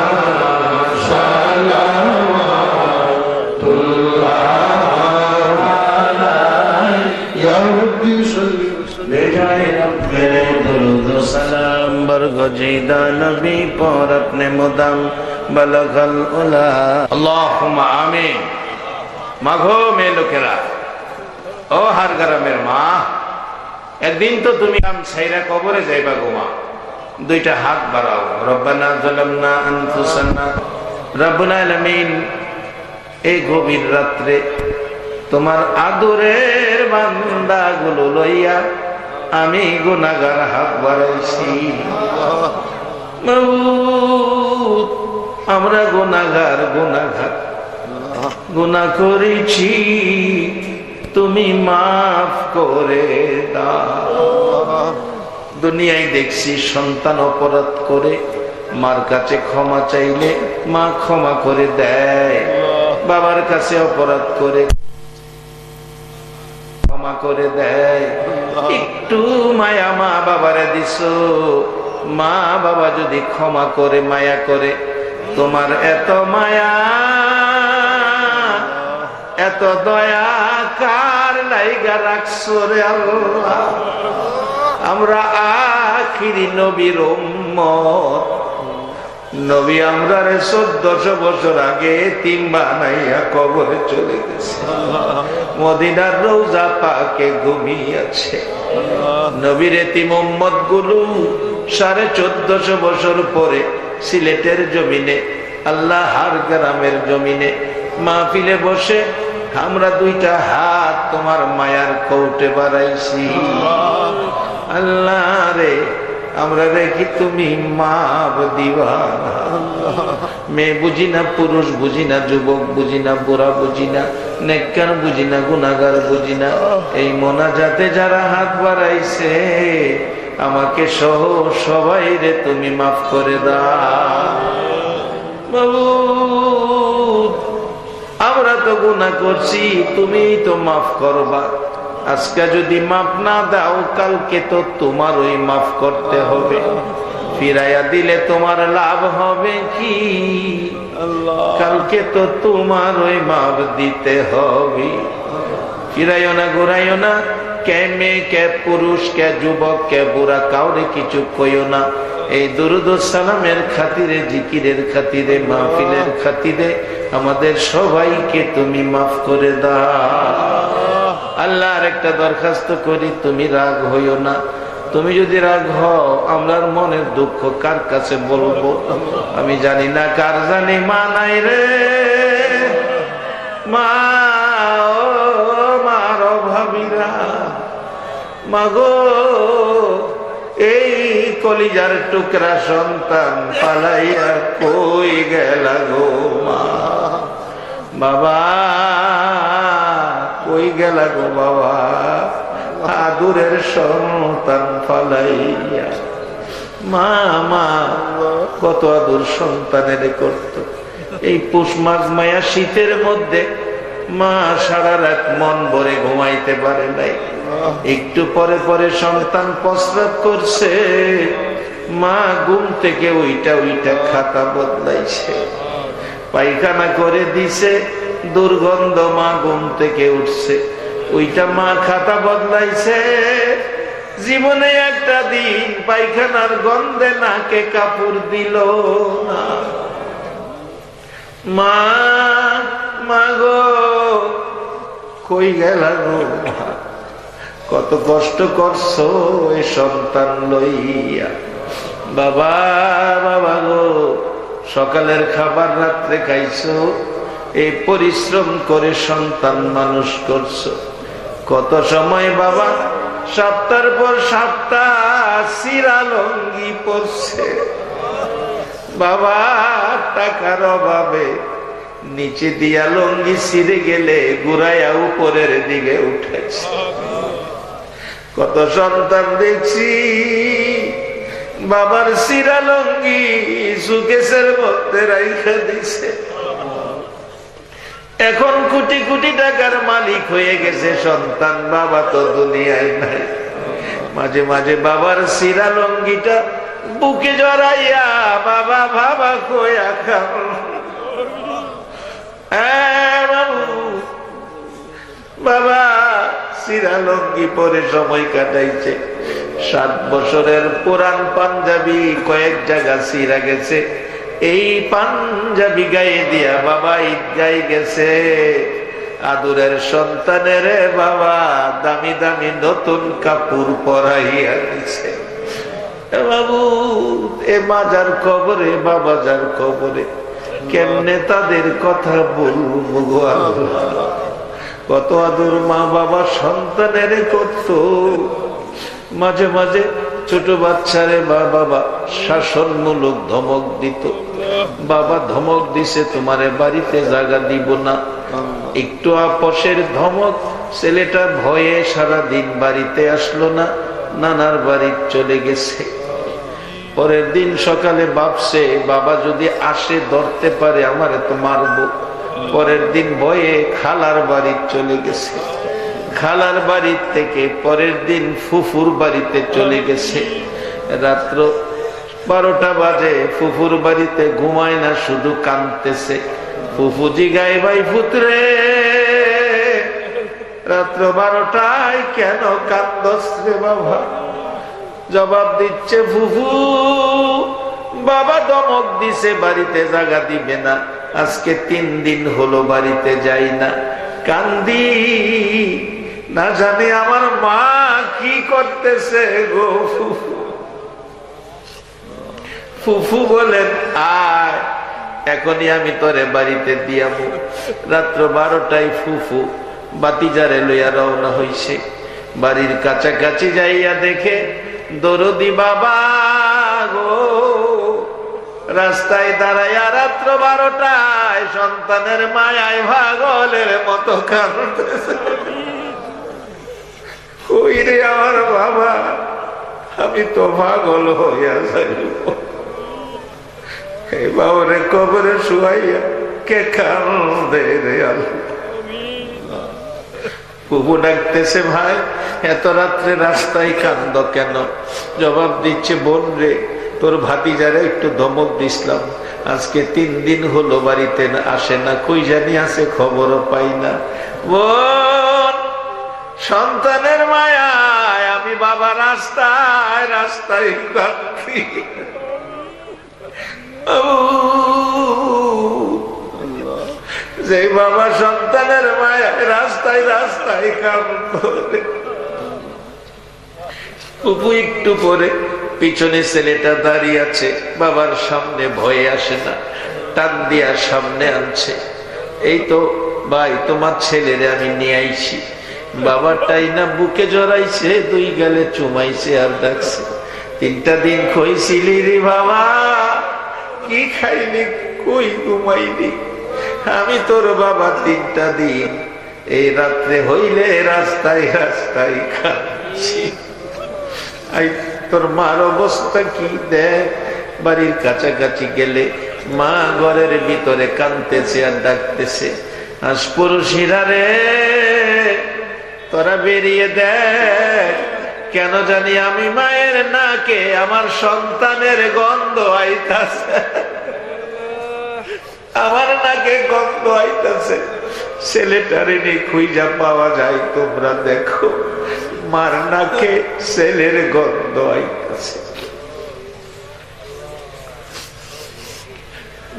सलाम बरगजीदा नबी पर अपने मुदम बलगल उला अल्लाहुम्मा आमीन। মাঘো মেয়ে লোকেরা, ও হার গ্রামের মা, একদিন তো তুমি ছাইরা কবরে যাইবা গো মা। দুইটা হাত বাড়াও। রব্বানা যালামনা আনফুসানা। রব্বুল আলামিন, এই গভীর রাত্রে তোমার আদরের বান্দাগুলো লইয়া আমি গুনাহগার হাত বাড়াইছি। মাবুদ, আমরা গুনাহগার গুনাহ করেছি, তুমি মাফ করে দাও। দুনিয়ায় দেখছি সন্তান অপরাধ করে মার কাছে ক্ষমা চাইলে মা ক্ষমা করে দেয়, বাবার কাছে অপরাধ করে ক্ষমা করে দেয়। একটু মায়া মা বাবারে দিছো, মা বাবা যদি ক্ষমা করে মায়া করে, তোমার এত মায়া এত দয়া কার লাইগা রাখছো রে আল্লাহ। আমরা আখিরি নবীর উম্মত, নবী আমরা 1400 বছর আগে তিন বানাইয়া কবরে চলে গেছে। মদিনার রওজা পাকে ঘুমিয়ে আছে। নবীর এতিম উম্মত গুলো 1450 বছর পরে সিলেটের জমিনে, আল্লাহর গ্রামের জমিনে মাহফিলে বসে আমরা দুইটা হাত তোমার মায়ার কৌটে বাড়াইছি। আল্লাহ রে, আমরা দেখি তুমি মাপ দিবা। মেয়ে বুঝি না, পুরুষ বুঝি না, যুবক বুঝি না, বুড়া বুঝি না, নেককার বুঝি না, গুনাহগার বুঝি না। এই মোনাজাতে যারা হাত বাড়াইছে, আমাকে সহ সবাই রে তুমি মাফ করে দাও। আমরা তো তো গুনাহ করছি, তুমিই তো মাফ করবা। আজকে যদি মাফ না দাও, কালকে তো তোমার ওই মাফ করতে হবে। ফিরাইয়া দিলে তোমার লাভ হবে কি? কালকে তো তোমার ওই মাফ দিতে হবে। ফিরাইও না, ঘুরাইও না। কে মেয়ে, কে পুরুষ, কে যুবক, কে বুড়া, কাউরে কিছু কইও না। এই দুরুদ সালামের খাতিরে, জিকিরের খাতিরে, মাহফিলের খাতিরে আমাদের সবাইকে তুমি মাফ করে দাও। আল্লাহর একটা দরখাস্ত করি, তুমি রাগ হইও না। তুমি যদি রাগ হও, আমরার মনের দুঃখ কার কাছে বলবো? আমি জানি না, কার জানি মা নাই রে। মা, ও মার অভাবীরা, মাগো এই কলিজার টুকরা সন্তান পালাইয়া কই গেলা গো মা? বাবা কই গেলা গো বাবা? আদুরের সন্তান পালাইয়া। মা, মা কত আদুর সন্তানের করত। এই পুষ মাঘ মায়া শীতের মধ্যে মা সারা রাত মন ভরে ঘুমাইতে পারে নাই। একটু পরে পরে সন্তান প্রস্রাব করছে, মা ঘুম থেকে ওইটা খাতা বদলাইছে, পায়খানা করে দিছে, দুর্গন্ধ, মা ঘুম থেকে উঠছে, ওইটা মা খাতা বদলাইছে। জীবনে একটা দিন পায়খানার গন্ধে নাকে কাপড় দিল না। মা, মা গো কই গেলা গো? কত কষ্ট করছো এই সন্তান লইয়া। বাবা, বাবা গো, সকালের খাবার রাত্রে খাইছো, এই পরিশ্রম করে সন্তান মানুষ করছো। কত সময় বাবা সপ্তাহের পর সপ্তাহ সিরা লঙ্গি পরছে। বাবা টাকার অভাবে নিচে দিয়া লঙ্গি ছিঁড়ে গেলে ঘুরাইয়া উপরের দিকে উঠেছে। কত সন্তান দেখছি বাবার সিরা লঙ্গি সুকেশের মধ্যে রাইখা দিছে। এখন কোটি কোটি টাকার মালিক হয়ে গেছে সন্তান, বাবা তো দুনিয়ায় নাই। মাঝে মাঝে বাবার সিরা লঙ্গিটা বুকে জড়াইয়া বাবা বাবা কইয়া খাও। বাবা সিরা লঙ্গি পরে সময় কাটাইছে। 7 বছরের পুরান পাঞ্জাবি কয়েক জায়গা সিরা গেছে, এই পাঞ্জাবি গায়ে দিয়া বাবা ঈদগায় গেছে। আদুরের সন্তানের বাবা দামি দামি নতুন কাপড় পরাইয়া দিছে। বাবু এ মাজার কবরে, বাবা যার কবরে কেমনে তাদের কথা বলবো গো আল্লাহ। কত আদর মা বাবা সন্তানের করত। মাঝে মাঝে ছোট বাচ্চারে বাবা শাসনমূলক ধমক দিত। বাবা ধমক দিছে, তোমারে বাড়িতে জায়গা দিব না। একটু আপসের ধমক, ছেলেটা ভয়ে সারাদিন বাড়িতে আসলো না, নানার বাড়ি চলে গেছে। পরের দিন সকালে ভাবছে বাবা যদি আসে ধরতে পারে আমারে তো মারবো। পরের দিন ভয়ে খালার বাড়ি চলে গেছে। খালার বাড়ি থেকে পরের দিন ফুফুর বাড়িতে চলে গেছে। রাত্র 12টা বাজে, ফুফুর বাড়িতে ঘুমায় না, শুধু কাঁদতেছে। ফুফু জিগায়, ভাই পুত্রে রাত্র 12টায় কেন কান্দস রে বাবা? জবাব দিচ্ছে ফুফু, বাবা ধমক দিছে বাড়িতে জায়গা দিবে না, আজকে 3 দিন হলো বাড়িতে যাই না, কান্দি, না জানি আমার মা কি করতেছে গো। ফুফু বলেন, আয় এখনই আমি তোরে বাড়িতে দিয়াবো। রাত্র 12টায় ফুফু বাতিজারে লইয়া রওনা হইছে। বাড়ির কাছাকাছি যাইয়া দেখে দরদি বাবা গো রাস্তায় দাঁড়াইয়া রাত্র 12টায় সন্তানের মায়ায় পাগলের মতো কাঁদতেছে। কই রে আমার বাবা, আমি তো পাগল হইয়া যাইব। এই বাবারে কবরে শুয়াইয়া কে কান্দে রে আল্লাহ। ফুফু ডাকতেছে, ভাই এত রাত্রে রাস্তায় কান্দ কেন? জবাব দিচ্ছে, বোন রে, তোর ভাতিজারে একটু ধমক দিছিলাম, আজকে 3 দিন হলো বাড়িতে আসে না, কই জানি আছে, খবরও পাই না। বোন, সন্তানের মায়ায় আমি বাবা রাস্তায় রাস্তায় কাঁদছি। যে বাবা সন্তানের মায়ায় রাস্তায় রাস্তায় কাঁদে। ফুফু একটু পরে পিছনে ছেলেটা দাঁড়িয়ে আছে, বাবার সামনে ভয়ে আসে না, টান দিয়া সামনে আনছে। এই তো ভাই, তোমার ছেলেরে আমি নিয়ে আইছি। বাবাটাই না বুকে জড়াইছে, 2 গালে চুমাইছে আর ডাকছে, 3টা দিন কইছিলি রে বাবা, কি খাইলি, কই ঘুমাইলি? আমি তোর বাবা 3টা দিন এই রাত্রে হইলে রাস্তায় রাস্তায় কাঁদছি। তোর মার অবস্থা কি দেখ। বাড়ির কাছাকাছি গেলে মা ঘরের ভিতরে কাঁদতেছে আর ডাকতেছে, আজ পুরুষিরা রে, তোরা বেরিয়ে দেখ, কেন জানি আমি মায়ের নাকে আমার সন্তানের গন্ধ আইতাছে, আমার নাকে গন্ধ আইতাছে। ছেলেটারে নিয়ে খুঁজা পাওয়া যায়, তোমরা দেখো, মার নাকে ছেলের গন্ধ আইতাছে।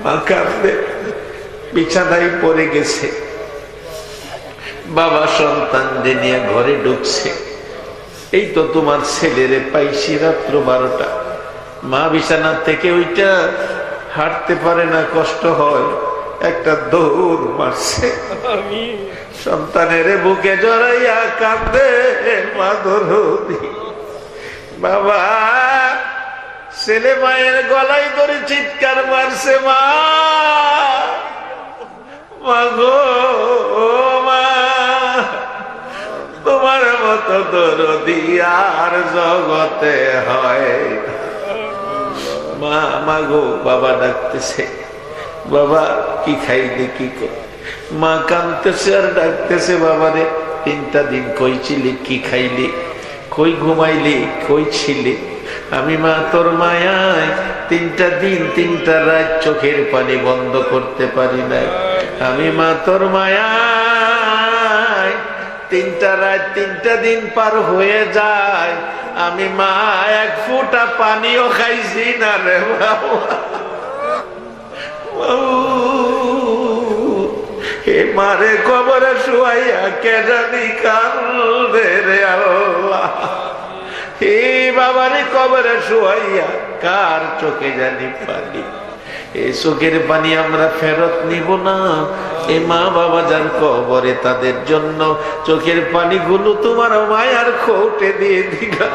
মা কাঁদে, বিছানায় পড়ে গেছে। বাবা সন্তান নিয়ে ঘরে ঢুকছে, এই তো তোমার ছেলেরে পাইছি রাত্র 12টা। মা বিছানা থেকে ওইটা হাঁটতে পারে না, কষ্ট হয়, একটা দৌড় মারছে, সন্তানের বুকে জড়াইয়া কাঁদে, মা দরদি। বাবা ছেলে মায়ের গলায় ধরে চিৎকার মারছে, মা, মা গো, মা, তোমার মতো দরদি আর জগতে হয়। মা, মা গো, বাবা ডাকতেছে, বাবা কি খাইলি, কি কর? মা কাঁদতেছে আর ডাকতেছে, বাবারে 3টা দিন কই ছিলি, কি খাইলি, কই ঘুমাইলি, কই ছিলি? আমি মা তোর মায়ায় 3টা দিন 3টা রাত চোখের পানি বন্ধ করতে পারি নাই। আমি মা তোর মায়ায় 3টা রাত 3টা দিন পার হয়ে যায়, আমি মা 1 ফোঁটা পানিও খাইছি না রে বাবা। হে মারে কবরে শুয়াইয়া কে জানি কান্দে রে আল্লাহ। হে বাবারে কবরে শুয়াইয়া কার চোখে জানি পানি। এই চোখের পানি আমরা ফেরত নিব না। এ মা বাবা যান কবরে, তাদের জন্য চোখের পানিগুলো তোমার মায়ার খোঁটে দিয়ে দিলা।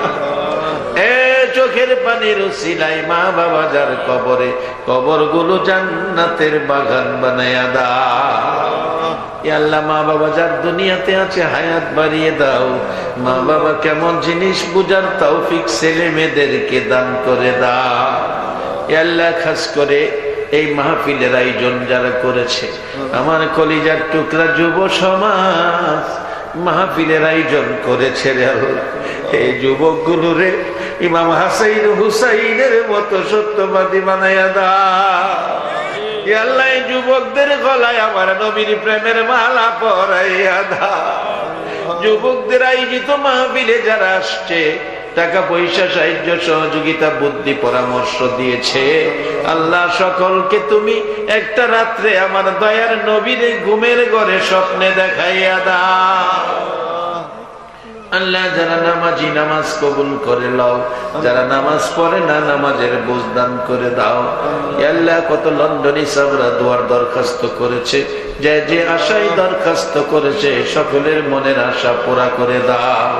এ চোখের পানির উসিলাই মা বাবা যার কবরে, কবরগুলো জান্নাতের বাগান বানায়া দাও। আল্লাহ, মা বাবা যার দুনিয়াতে আছে হায়াত বাড়িয়ে দাও। মা বাবা কেমন জিনিস বুঝার তৌফিক ছেলে মেয়েদেরকে দান করে দাও। আল্লাহ, খাস করে এই মাহফিলের আয়োজন যারা করেছে, আমার কলিজার টুকরা যুব সমাজ মাহফিলের আয়োজন করেছে রে আল্লাহ, এই যুবকগুলো রে ইমাম হাসাইন হুসাইনের মতো সত্যবাদী বানাইয়া দাও। আল্লাহ, এই যুবকদের গলায় আমার নবীর প্রেমের মালা পরাইয়া দাও। যুবকদের আয়োজিত মাহফিলে যারা আসছে, টাকা পয়সা সাহায্য সহযোগিতা বুদ্ধি পরামর্শ দিয়েছে, আল্লাহ সকলকে তুমি একটা রাত্রে আমার দয়ার নবীর ঘুমের ঘরে স্বপ্নে দেখাইয়া দাও। আল্লাহ, যারা নামাজি নামাজ কবুল করে লও, যারা নামাজ পড়ে না নামাজের বোঝ দান করে দাও। আল্লাহ, কত লন্ডনী সাবরা দোয়ার দরখাস্ত করেছে, যে যে আশাই দরখাস্ত করেছে সকলের মনের আশা পুরা করে দাও।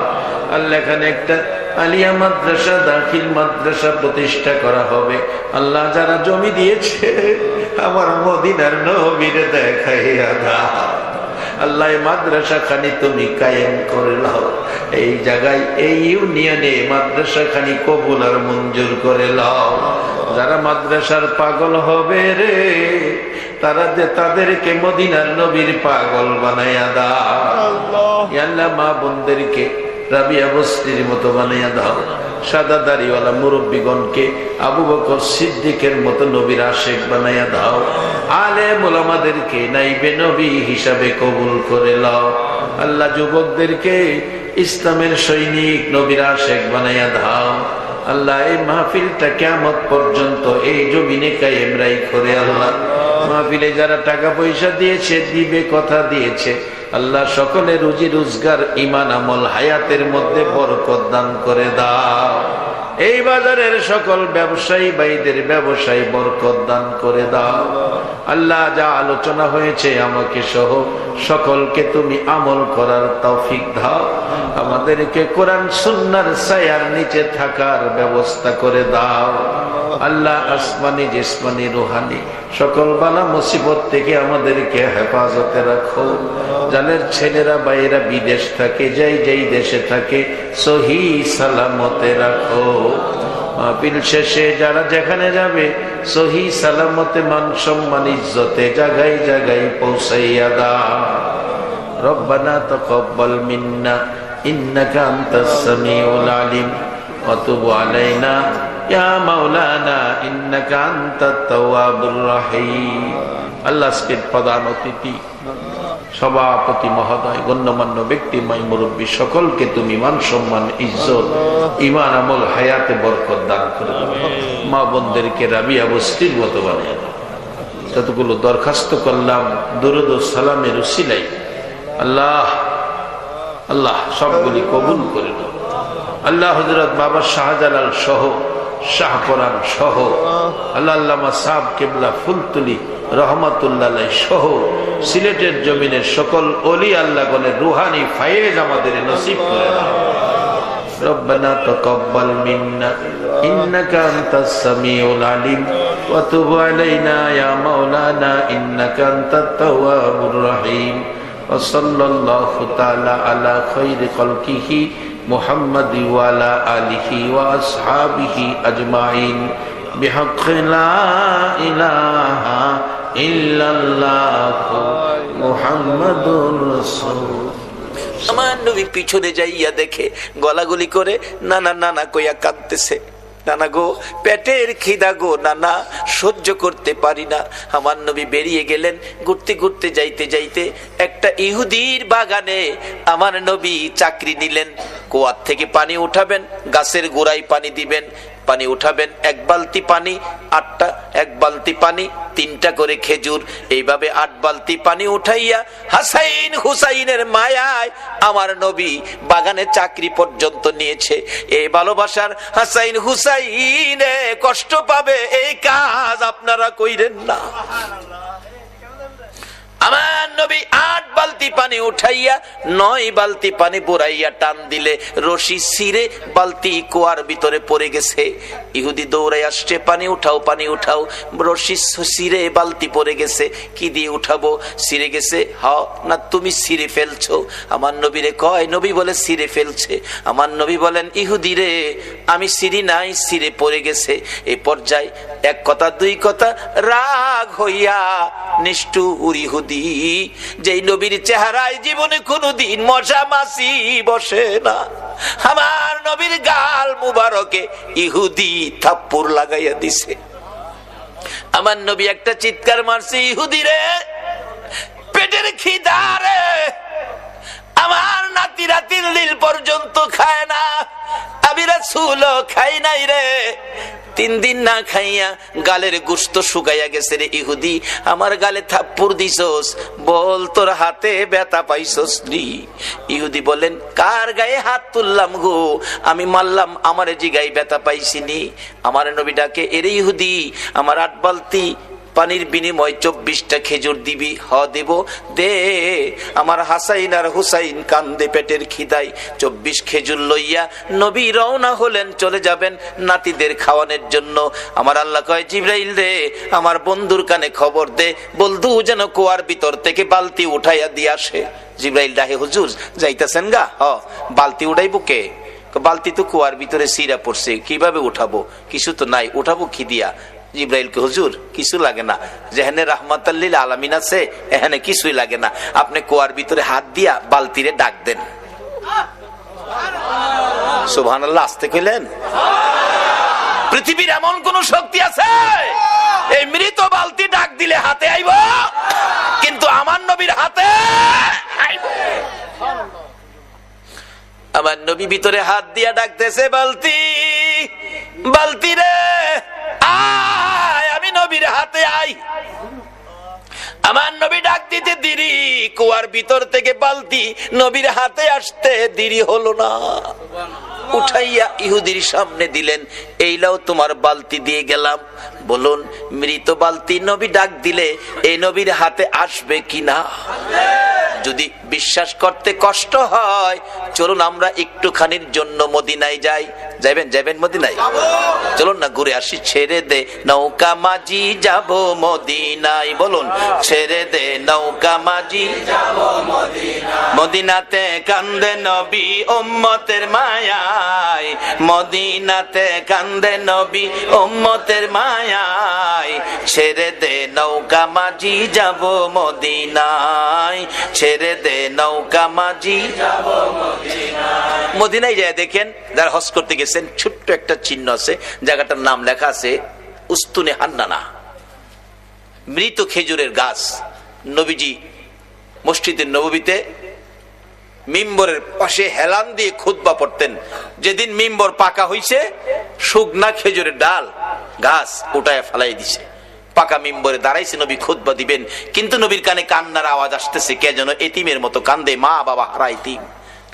আল্লাহ, এখানে একটা আলিয়া মাদ্রাসা, দাখিল মাদ্রাসা প্রতিষ্ঠা করা হবে। আল্লাহ, যারা জমি দিয়েছে আমার মদিনার নবীর দেখাইয়া দাও। আল্লাহ, মাদ্রাসা খানি তুমি কায়েম করে নাও। এই জায়গায় এই ইউনিয়নে মাদ্রাসা খানি কবুল আর মঞ্জুর করে নাও। যারা মাদ্রাসার পাগল হবে রে, তারা তাদেরকে মদিনার নবীর পাগল বানাইয়া দাও। ইয়া আল্লাহ মা বোনদেরকে রাবিয়া বস্তির মতো বানাইয়া দাও, সাদা দাড়িওয়ালা মুরব্বীগণকে আবু বকর সিদ্দিকের মতো নবীর আশেক বানাইয়া দাও, আলেম ওলামাদেরকে নাইবে নবী হিসাবে কবুল করে লাও। আল্লাহ যুবকদেরকে ইসলামের সৈনিক নবীর আশেক বানাইয়া দাও। আল্লাহ এই মাহফিলটা কিয়ামত পর্যন্ত এই জমিনে কায়েম রাখো রে আল্লাহ। মাহফিলে যারা টাকা পয়সা দিয়েছে, দিবে, কথা দিয়েছে, আল্লাহ সকলে রুজি রোজগার, ঈমান, আমল, হায়াতের মধ্যে বরকত দান করে দাও। এই বাজারের সকল ব্যবসায়ী ভাইদের ব্যবসায় বরকত দান করে দাও। আল্লাহ যা আলোচনা হয়েছে আমাকে সহ সকলকে তুমি আমল করার তৌফিক দাও। আমাদেরকে কোরআন সুন্নাহর ছায়ার নিচে থাকার ব্যবস্থা করে দাও। আল্লাহ আসমানি জিসমানি রুহানি সকল বালা মুসিবত থেকে আমাদেরকে হেফাজতে রাখো। যাদের ছেলেরা বাইরা বিদেশ থাকে, যাই যাই দেশে থাকে, সহি সালামতে রাখো। মাহফিল শেষে যারা যেখানে যাবে সহি সালামতে মান সম্মান ইজ্জতে জায়গায় জায়গায় পৌঁছাইয়া দাও। রব্বানা তাকাব্বাল মিন্না ইন্নাকা আনতাস সামিউল আলিম ওয়া তুব আলাইনা ইয়া মাওলানা ইন্নাকা আনতাত তাওয়াবুর রহিম। আল্লাহ আজকের প্রধান অতিথি সভাপতি মহোদয়, গণ্যমান্য ব্যক্তি, মাই মুরব্বী সকলকে তুমি মান সম্মান ইজ্জত ঈমান আমল হায়াতে বরকত দান করে দাও। মা বোনদেরকে রাবিয়া বস্তির মতো বানিয়ে দাও। যতগুলো দরখাস্ত করলাম দুরূদ ও সালামের উসিলাই আল্লাহ আল্লাহ সবগুলি কবুল করে নাও। আল্লাহ হযরত বাবা শাহজালাল সহ, শাহপরান সহ, আল্লাহ আল্লামা সাহেব কেবলা ফুলতুলি রহমাতুল্লাহ সহ সিলেটের জমিনের সকল ওলি আল্লাহগণের রুহানি ফায়েজ আমাদের নসিব করে দাও। রব্বানা তাকাব্বাল মিন্না ইন্নাকা আনতাস সামিউল আলিম ওয়া তুব আলাইনা ইয়া মাওলানা ইন্নাকা আনতাত তাওয়াবুর রহিম। ওয়া সাল্লাল্লাহু তাআলা আলা খায়রি খালকিহি মুহাম্মাদি ওয়া আলা আলিহি ওয়া আসহাবিহি আজমাইন বিহাক্কি লা ইলাহা ইল্লাল্লাহু মুহাম্মাদুর রাসূল। আমার নবী পিছনে যাইয়া দেখে গলাগুলি করে নানা নানা কইয়া কাঁদতেছে। নানা গো, পেটের খিদা গো নানা, সহ্য করতে পারি না। আমার নবী বেরিয়ে গেলেন। ঘুরতে ঘুরতে যাইতে যাইতে একটা ইহুদির বাগানে আমার নবী চাকরি নিলেন। কুয়ার থেকে পানি উঠাবেন, গাছের গোড়ায় পানি দিবেন, পানি উঠাবেন, এক বালতি পানি, আটটা, এক বালতি পানি, 3টা করে খেজুর, এইভাবে 8 বালতি পানি উঠাইয়া হাসাইন হুসাইনের মায়ায় আমার নবী বাগানে চাকরি পর্যন্ত নিয়েছে। এই ভালোবাসার হাসাইন হুসাইনে কষ্ট পাবে, এই কাজ আপনারা কইরেন না। আমার নবী 8 বালতি পানি উঠাইয়া 9 বালতি পানি বুড়াইয়া টান দিলে রশি ছিঁড়ে বালতি কুয়ার ভিতরে পড়ে গেছে। ইহুদি দৌড়াই আসছে, পানি উঠাও, পানি উঠাও। রশি ছিঁড়ে বালতি পড়ে গেছে, কি দিয়ে উঠাবো? ছিঁড়ে গেছে। না, তুমি ছিঁড়ে ফেলছো। আমার নবীরে কয়, নবী বলে ছিঁড়ে ফেলছে। আমার নবী বলেন, ইহুদি রে, আমি ছিঁড়ি নাই, ছিঁড়ে পড়ে গেছে। এই পর্যায়ে এক কথা দুই কথা রাগ হইয়া নিষ্ঠুর ইহুদি, যেই নবীর চেহারায় জীবনে কোনদিন মশা মাছি বসে না, আমার নবীর গাল মুবারকে ইহুদি থাপ্পড় লাগাইয়া দিছে। আমার নবী একটা চিৎকার মারছে, ইহুদি রে, পেটের খিদা রে, আমার নাতিরা 3 দিন পর্যন্ত খায় না, আমি রাসূল খাই নাই রে। 3 দিন না খাইয়া গালের গোশত শুকাইয়া গেছে রে ইহুদি, আমার গালে থাপ্পড় দিছস, বল তোর হাতে ব্যথা পাইছস নি? ইহুদি বলেন, কার গায়ে হাত তুললাম গো, আমি মারলাম, আমার জিগায় ব্যথা পাইছিনি। আমার নবী ডাকে, এরে ইহুদি, আমার 8 বালতি পানির বিনিময় 24টা খেজুর দিবি? দেব, দে। আমার হাসাইন আর হুসাইন কান্দে পেটের খিদাই। 24 খেজুর লইয়া নবী রওনা হলেন, চলে যাবেন নাতিদের খাওয়ানোর জন্য। আমার আল্লাহ কয়, জিবরাইল রে, আমার বন্ধুর কানে খবর দে, বলদু যেন কুয়ার ভিতর থেকে বালতি উঠাইয়া দিয়ে আসে। জিবরাইল ডাহে, হুজুর যাইতেছেন গা? বালতি উঠাইবো কে? বালতি তো কুয়ার ভিতরে সিরা পড়ছে, কিভাবে উঠাবো? কিছু তো নাই, উঠাবো কি দিয়া? জিব্রাইলকে, হুজুর কিছু লাগে না, যেখানে রাহমাতাল লিল আলামিন আছে এখানে কিছুই লাগে না, আপনি কুয়ার ভিতরে হাত দিয়া বালতিরে ডাক দেন। সুবহানাল্লাহ, আসতে কইলেন? পৃথিবীর এমন কোন শক্তি আছে এই মৃত বালতি ডাক দিলে হাতে আইব, কিন্তু আমার নবীর হাতে আইব। আমার নবী ভিতরে হাত দিয়া ডাকতেছে, বালতি, বালতি রে আয়, আমি নবীর হাতে আই। আমার নবী ডাক দিতে দেরি, কুয়ার ভিতর থেকে বালতি নবীর হাতে আসতে দেরি হলো না। উঠাইয়া ইহুদির সামনে দিলেন, এই লাও তোমার বালতি দিয়ে গেলাম। বলুন, মৃত বালতি নবী ডাক দিলে এই নবীর হাতে আসবে কিনা? যদি বিশ্বাস করতে কষ্ট হয়, চলুন আমরা একটুখানির জন্য মদিনায় যাই। যাইবেন? যাইবেন মদিনায়? চলুন না ঘুরে আসি। ছেড়ে দে নৌকা মাঝি যাব মদিনায়। বলুন, ছেড়ে দে নৌকা মাঝি যাব মদিনায়। মদিনাতে কান্দে নবী উম্মতের মায়ায়, মদিনাতে কান্দে নবী উম্মতের মায়ায়। ছেড়ে দে নৌকা মাঝি যাব মদিনায়, ছেড়ে দে নৌকা মাঝি যাব মদিনায়। মদিনায় যায় দেখেন, যারা হজ করতে গেছেন, ছোট্ট একটা চিহ্ন আছে, জায়গাটার নাম লেখা আছে উস্তুনে হান্নানা, মৃত খেজুরের গাছ। নবীজি মসজিদের নববীতে মিম্বরের পাশে হেলান দিয়ে খুতবা পড়তেন। যেদিন মিম্বর পাকা হইছে, শুকনা খেজুরের ডাল গাছ উঠায় ফেলাই দিছে, পাকা মিম্বরে দাঁড়াইছে, নবী খুতবা দিবেন, কিন্তু নবীর কানে কান্নার আওয়াজ আসতেছে, কে যেন এতিমের মতো কান্দে, মা বাবা হারা এতিম।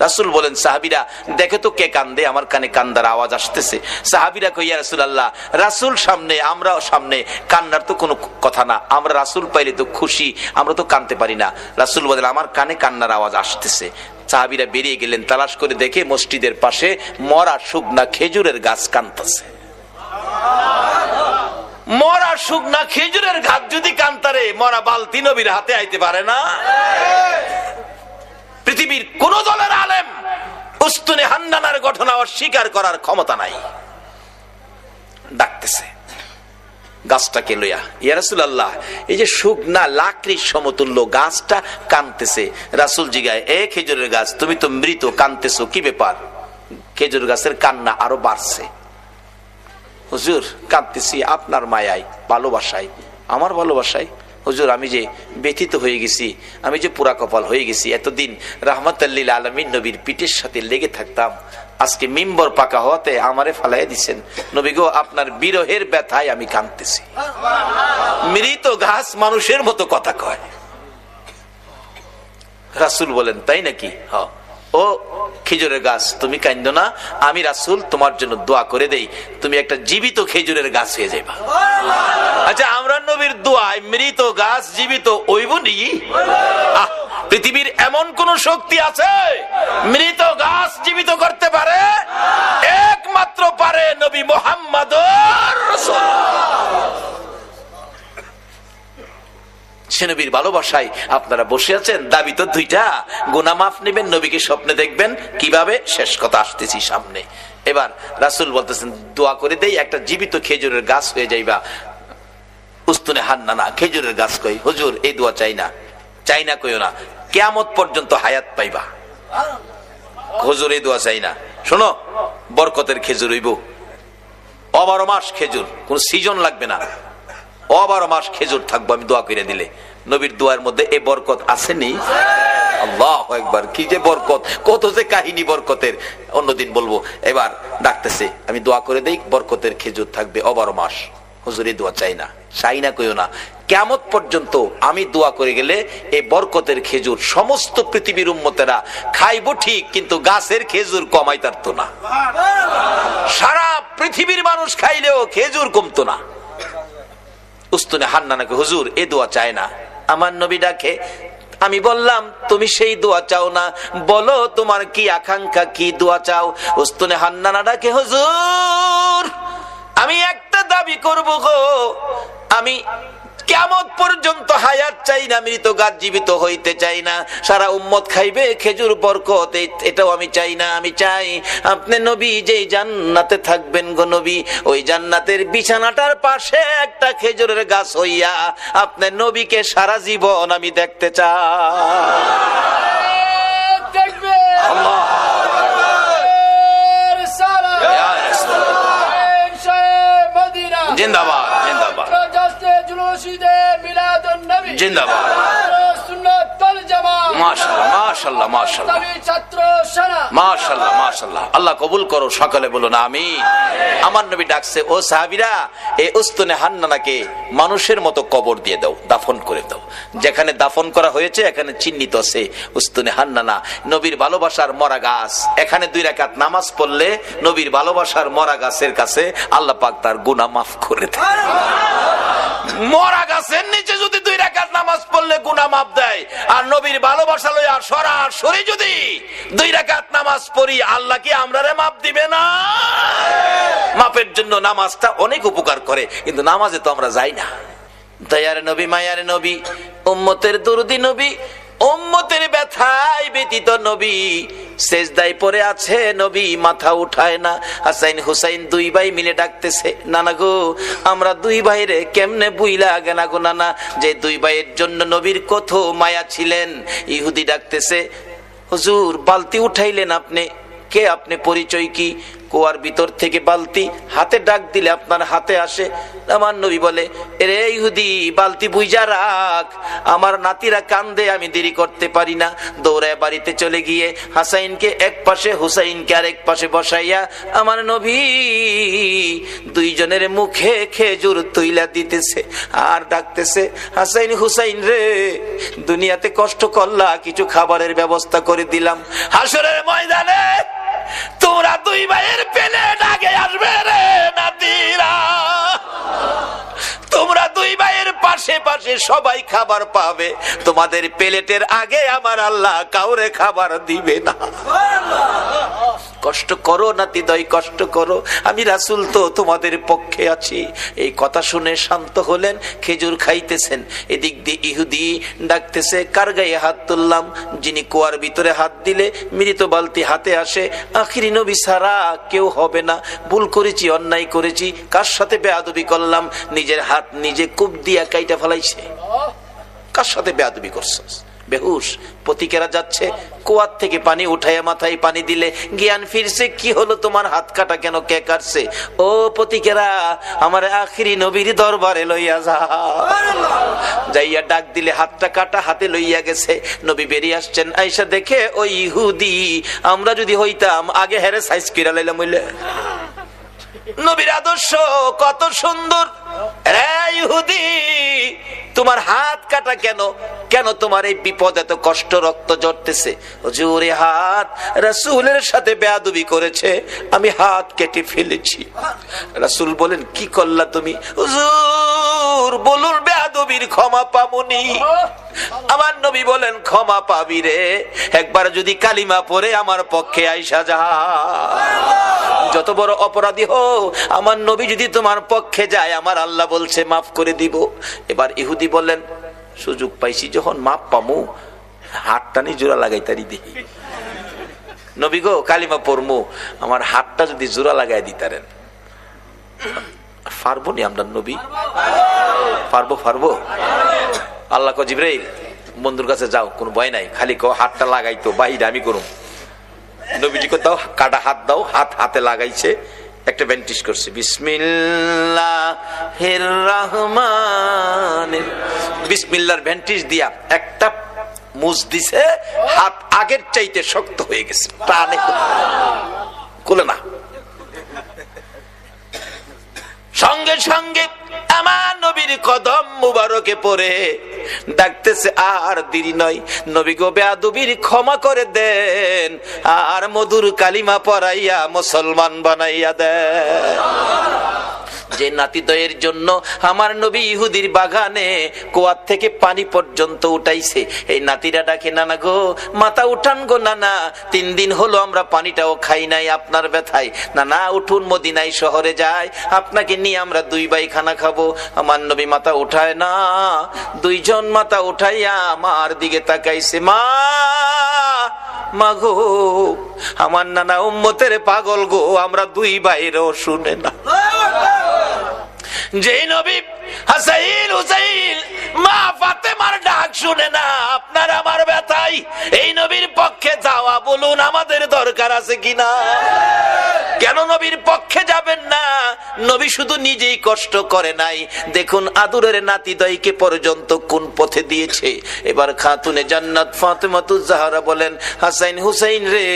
রাসূল বলেন, সাহাবীরা দেখে তো কে কান্দে, আমার কানে কান্দার আওয়াজ আসতেছে। সাহাবীরা কই, ইয়া রাসূলুল্লাহ, রাসূল সামনে, আমরাও সামনে, কান্নার তো কোনো কথা না, আমরা রাসূল পাইলে তো খুশি, আমরা তো কাঁদতে পারি না। রাসূল বলেন, আমার কানে কান্নার আওয়াজ আসতেছে। সাহাবীরা বেরিয়ে গেলেন, তালাশ করে দেখে মসজিদের পাশে মরা শুকনা খেজুরের গাছ কাঁদতেছে। মরা শুকনা খেজুরের গাছ যদি কান্তারে, মরা বালতি নবীর হাতে আইতে পারে না? পৃথিবীর কোন দলের আলেম উস্তুনে হান্নানার ঘটনা অস্বীকার করার ক্ষমতা নাই। ডাকতেছে গাছটাকে লইয়া, ইয়া রাসূলুল্লাহ, এই যে শুকনা লাকড়ির সমতুল্য গাছটা কাঁদতেছে। রাসূল জিগায়, এ খেজুরের গাছ, তুমি তো মৃত, কাঁদতেছো কি ব্যাপার? খেজুর গাছের কান্না আরো বাড়ছে। হুজুর, কাঁদতেছি আপনার মায়ায়, ভালোবাসায়, আমার ভালোবাসায়। হুজুর, আমি যে ব্যথিত হয়ে গেছি, আমি যে পুরা কপাল হয়ে গেছি। এতদিন রাহমাতাল লিল আলামিন নবীর পিঠের সাথে লেগে থাকতাম, আজকে মিম্বর পাকা হওয়াতে আমারে ফালাই দিছেন। নবী গো, আপনার বিরহের ব্যথায় আমি কাঁদতেছি। মৃত গাছ মানুষের মতো কথা কয়। রাসূল বলেন, তাই নাকি? হ্যাঁ। ও খেজুরের গাছ, তুমি কাঁদো না, আমি রাসূল তোমার জন্য দোয়া করে দেই, তুমি একটা জীবিত খেজুরের গাছ হয়ে যাবা। আচ্ছা, আমরা নবীর দোয়ায় মৃত গাছ জীবিত হইব নি? পৃথিবীর এমন কোন শক্তি আছে মৃত গাছ জীবিত করতে পারে? একমাত্র পারে নবী মুহাম্মদুর রাসূলুল্লাহ। সে নবীর ভালোবাসায় আপনারা বসে আছেন। দাবি তো দুইটা, গুনাহ মাফ নেবেন, নবীকে স্বপ্নে দেখবেন, কিভাবে? শেষ কথা আসতেছি সামনে। এবার রাসূল বলতেছেন, দোয়া করে দেই, একটা জীবিত খেজুরের গাছ হয়ে যাইবা। উস্তুনে হান্নানা খেজুরের গাছ কই, হুজুর এই দোয়া চাই না, চাই না কইও না, কিয়ামত পর্যন্ত হায়াত পাইবা। হুজুর এই দোয়া চাই না, শোনো, বরকতের খেজুর হইব, 12 মাস খেজুর, কোন সিজন লাগবে না, 12 মাস খেজুর থাকবো আমি দোয়া করে দিলে। নবীর দোয়ার মধ্যে এই বরকত আসেনি? আল্লাহু আকবার, কি যে বরকত, কত যে কাহিনী বরকতের, অন্যদিন বলবো। এবার ডাকতেছে, আমি দোয়া করে দেই, বরকতের খেজুর থাকবে 12 মাস। হুজুর এই দোয়া চাই না, চাই না কইও না, কিয়ামত পর্যন্ত আমি দোয়া করে গেলে এই বরকতের খেজুর সমস্ত পৃথিবীর উম্মতেরা খাইবো ঠিক, কিন্তু গাছের খেজুর কমাইতারতো না। সারা পৃথিবীর মানুষ খাইলেও খেজুর কমতো না। উস্তুনে হান্নানাকে, হুজুর এই দোয়া চায় না। আমার নবী ডাকে, আমি বললাম তুমি সেই দোয়া চাও না, বলো তোমার কি আকাঙ্ক্ষা, কি দোয়া চাও? উস্তুনে হান্নানা ডাকে, হুজুর আমি একটা দাবি করব গো, আমি কিয়ামত পর্যন্ত হায়াত চাই না, মৃত গাছ জীবিত হইতে চাই না, সারা উম্মত খাইবে খেজুর বরকত, এটাও আমি চাই না। আমি চাই আপনি নবী যেই জান্নাতে থাকবেন গো নবী, ওই জান্নাতের বিছানাটার পাশে একটা খেজুরের গাছ হইয়া আপনি নবীকে সারা জীবন আমি দেখতে চাই। আল্লাহ জিন্দাবাদ, জিন্দাবাদ, জিন্দাবাদ। মাশাআল্লাহ, মাশাআল্লাহ, মাশাআল্লাহ, মাশাআল্লাহ, মাশাআল্লাহ। আল্লাহ কবুল করো, সকলে বলুন আমিন। আমার নবী ডাকছে, ও সাহাবীরা, এই উস্তুনে হান্নানাকে মানুষের মতো কবর দিয়ে দাও, দাফন করে দাও। যেখানে দাফন করা হয়েছে এখানে চিহ্নিত আছে উস্তুনে হান্নানা, নবীর ভালোবাসার মরা গাছ। এখানে 2 রাকাত নামাজ পড়লে নবীর ভালোবাসার মরা গাছের কাছে আল্লাহ পাক তার গুনাহ মাফ করে দেয়। মরা গাছের নিচে যদি 2 রাকাত নামাজ পড়লে গুনাহ মাফ দেয়, আর নবীর ভালোবাসা লইয়া সরাসরি যদি 2 রাকাত নামাজ পড়ি, আল্লাহ কি আমরারে মাফ দিবে না? মাফের জন্য নামাজটা অনেক উপকার করে, কিন্তু নামাজে তো আমরা যাই না। দয়ার নবী, মায়ার নবী, উম্মতের দরদি নবী, উম্মতের ব্যথায় ব্যতীত নবী সেজদায় পড়ে আছে, নবী মাথা উঠায় না। হাসাইন হুসাইন 2 ভাই মিলে ডাকতেছে, নানা গো আমরা 2 ভাইরে কেমনে বুইলা গেনা গো নানা, যে 2 ভাইয়ের জন্য নবীর কত মায়া ছিলেন। ইহুদি ডাকতেছে, হুজুর বালতি উঠাইলেন আপনি, কে আপনি, পরিচয় কি? কুয়ার ভিতর থেকে বালতি হাতে ডাক দিলে আপনার হাতে আসে। আমার নবী বলে, এরে ইহুদি বালতি বুইজা রাখ, আমার নাতিরা কান্দে, আমি দেরি করতে পারি না। দৌড়ায় বাড়িতে চলে গিয়ে হাসাইনকে এক পাশে, হুসাইনকে আরেক পাশে বসাইয়া আমার নবী 2 জনের মুখে খেজুর তুইলা দিতেছে আর ডাকতেছে, হাসাইন হুসাইন রে, দুনিয়াতে কষ্ট করলা, কিছু খাবারের ব্যবস্থা করে দিলাম, হাসরের ময়দানে তোমরা 2 ভাইয়ের প্লেট আগে আসবে রে নাতিরা, তোমরা 2 ভাইয়ের পাশে পাশে সবাই খাবার পাবে, তোমাদের প্লেটের আগে আমার আল্লাহ কাউরে খাবার দিবে না। কষ্ট করো নাতি দয়, কষ্ট করো, আমি রাসূল তো তোমাদের পক্ষে আছি। এই কথা শুনে শান্ত হলেন, খেজুর খাইতেছেন। এদিক দিয়ে ইহুদি ডাকতেছে, কার গায়ে হাত তুললাম? যিনি কুয়ার ভিতরে হাত দিলে মৃত বালতি হাতে আসে, আখিরি নবী ছাড়া কেউ হবে না। ভুল করেছি, অন্যায় করেছি, কার সাথে বেয়াদবি করলাম? নিজের হাত নিজে কূপ দিয়া কাইটা ফেলাইছে। কার সাথে বেয়াদবি করছস? বেহুশ। পথিকেরা যাচ্ছে, কুয়ার থেকে পানি উঠাইয়া মাথায় পানি দিলে জ্ঞান ফিরছে। কি হলো তোমার? হাত কাটা কেন? কে কাটছে? ও পথিকেরা, আমার আখিরি নবীর দরবারে লইয়া যা। যাইয়া ডাক দিলে হাতটা কাটা, হাতে লইয়া গেছে। নবী বেরিয়ে আসছেন, আইসা দেখে ওই ইহুদি, আমরা যদি হইতাম আগে হেরে সাইজ কিরা লাইলাম হইলে। নবীর আদর্শ কত সুন্দর। রে ইহুদি, তোমার হাত কাটা কেন? কেন তোমার এই বিপদ, এত কষ্ট, রক্ত ঝরতেছে? হুজুর হাত রাসূলের সাথে বেয়াদবি করেছে, আমি হাত কেটে ফেলেছি। রাসূল বলেন, কি করলা তুমি? হুজুর বলুন, বেয়াদবির ক্ষমা পামুনি। আমার নবী বলেন, ক্ষমা পাবি রে, একবার যদি কালিমা পড়ে আমার পক্ষে আইসা যা। যত বড় অপরাধী হো, আমার নবী যদি তোমার পক্ষে যায়, আমার আল্লাহ বলছে মাফ করে দিব। এবার ইহুদি বললেন, সুযোগ পাইছি যখন মাপ পামু, হাতটা নি জোড়া লাগাই তারি দেখি। নবী গো, কালিমা পড়মু, আমার হাতটা যদি জোড়া লাগাই দিতারেন। পারবো নি আমরা নবী? পারবো। আল্লাহ কো, জিবরাইল বন্ধুর কাছে যাও, কোনো ভয় নাই, খালি কো হাতটা লাগাইতো, বাহিরে আমি করুম। নবীজি কো দাও, কাটা হাত দাও। হাতে লাগাইছে, একটা ব্যান্টিশ করছে, বিসমিল্লাহির রহমানির। বিসমিল্লাহর ব্যান্টিশ দিয়া একটা মুজ দিছে, হাত আগের চাইতে শক্ত হয়ে গেছে, টানে খুলে না। সঙ্গে সঙ্গে আমার নবীর কদম মুবারকে পড়ে ডাকতেছে, আর দেরি নয়, নবী গো বেয়াদবির ক্ষমা করে দেন, আর মধুর কালিমা পড়াইয়া মুসলমান বানাইয়া দেন। যে নাতিদয়ের জন্য আমার নবী ইহুদির বাগানে কুয়ার থেকে পানি পর্যন্ত উঠাইছে, এই নাতিরা ডাকে, নানা গো মাথা উঠান গো নানা, 3 দিন হলো আমরা পানিটাও খাই নাই আপনার ব্যথায়, নানা উঠুন মদিনায় শহরে যায়, আপনাকে নিয়ে আমরা 2 ভাই খানা খাবো। আমার নবী মাথা উঠায় না, 2 জন মাথা উঠাইয়া আমার দিকে তাকাইছে, মা মাগো আমার নানা উম্মতের পাগল গো, আমরা 2 ভাইরও শুনে না। যে নবী হাসাইন হুসাইন মা ফাতেমার ডাক শুনে না, আপনার আমার ব্যথাই এই নবীর পক্ষে যাওয়া বলুন আমাদের দরকার আছে কিনা? কেন নবীর পক্ষে যাবেন না? নবী শুধু নিজেই কষ্ট করে নাই, দেখুন আদরের নাতিদয়কে পর্যন্ত কোন পথে দিয়েছে। এবার খাতুনে জান্নাত ফাতেমাতুজ জাহরা বলেন, হাসাইন হুসাইন রে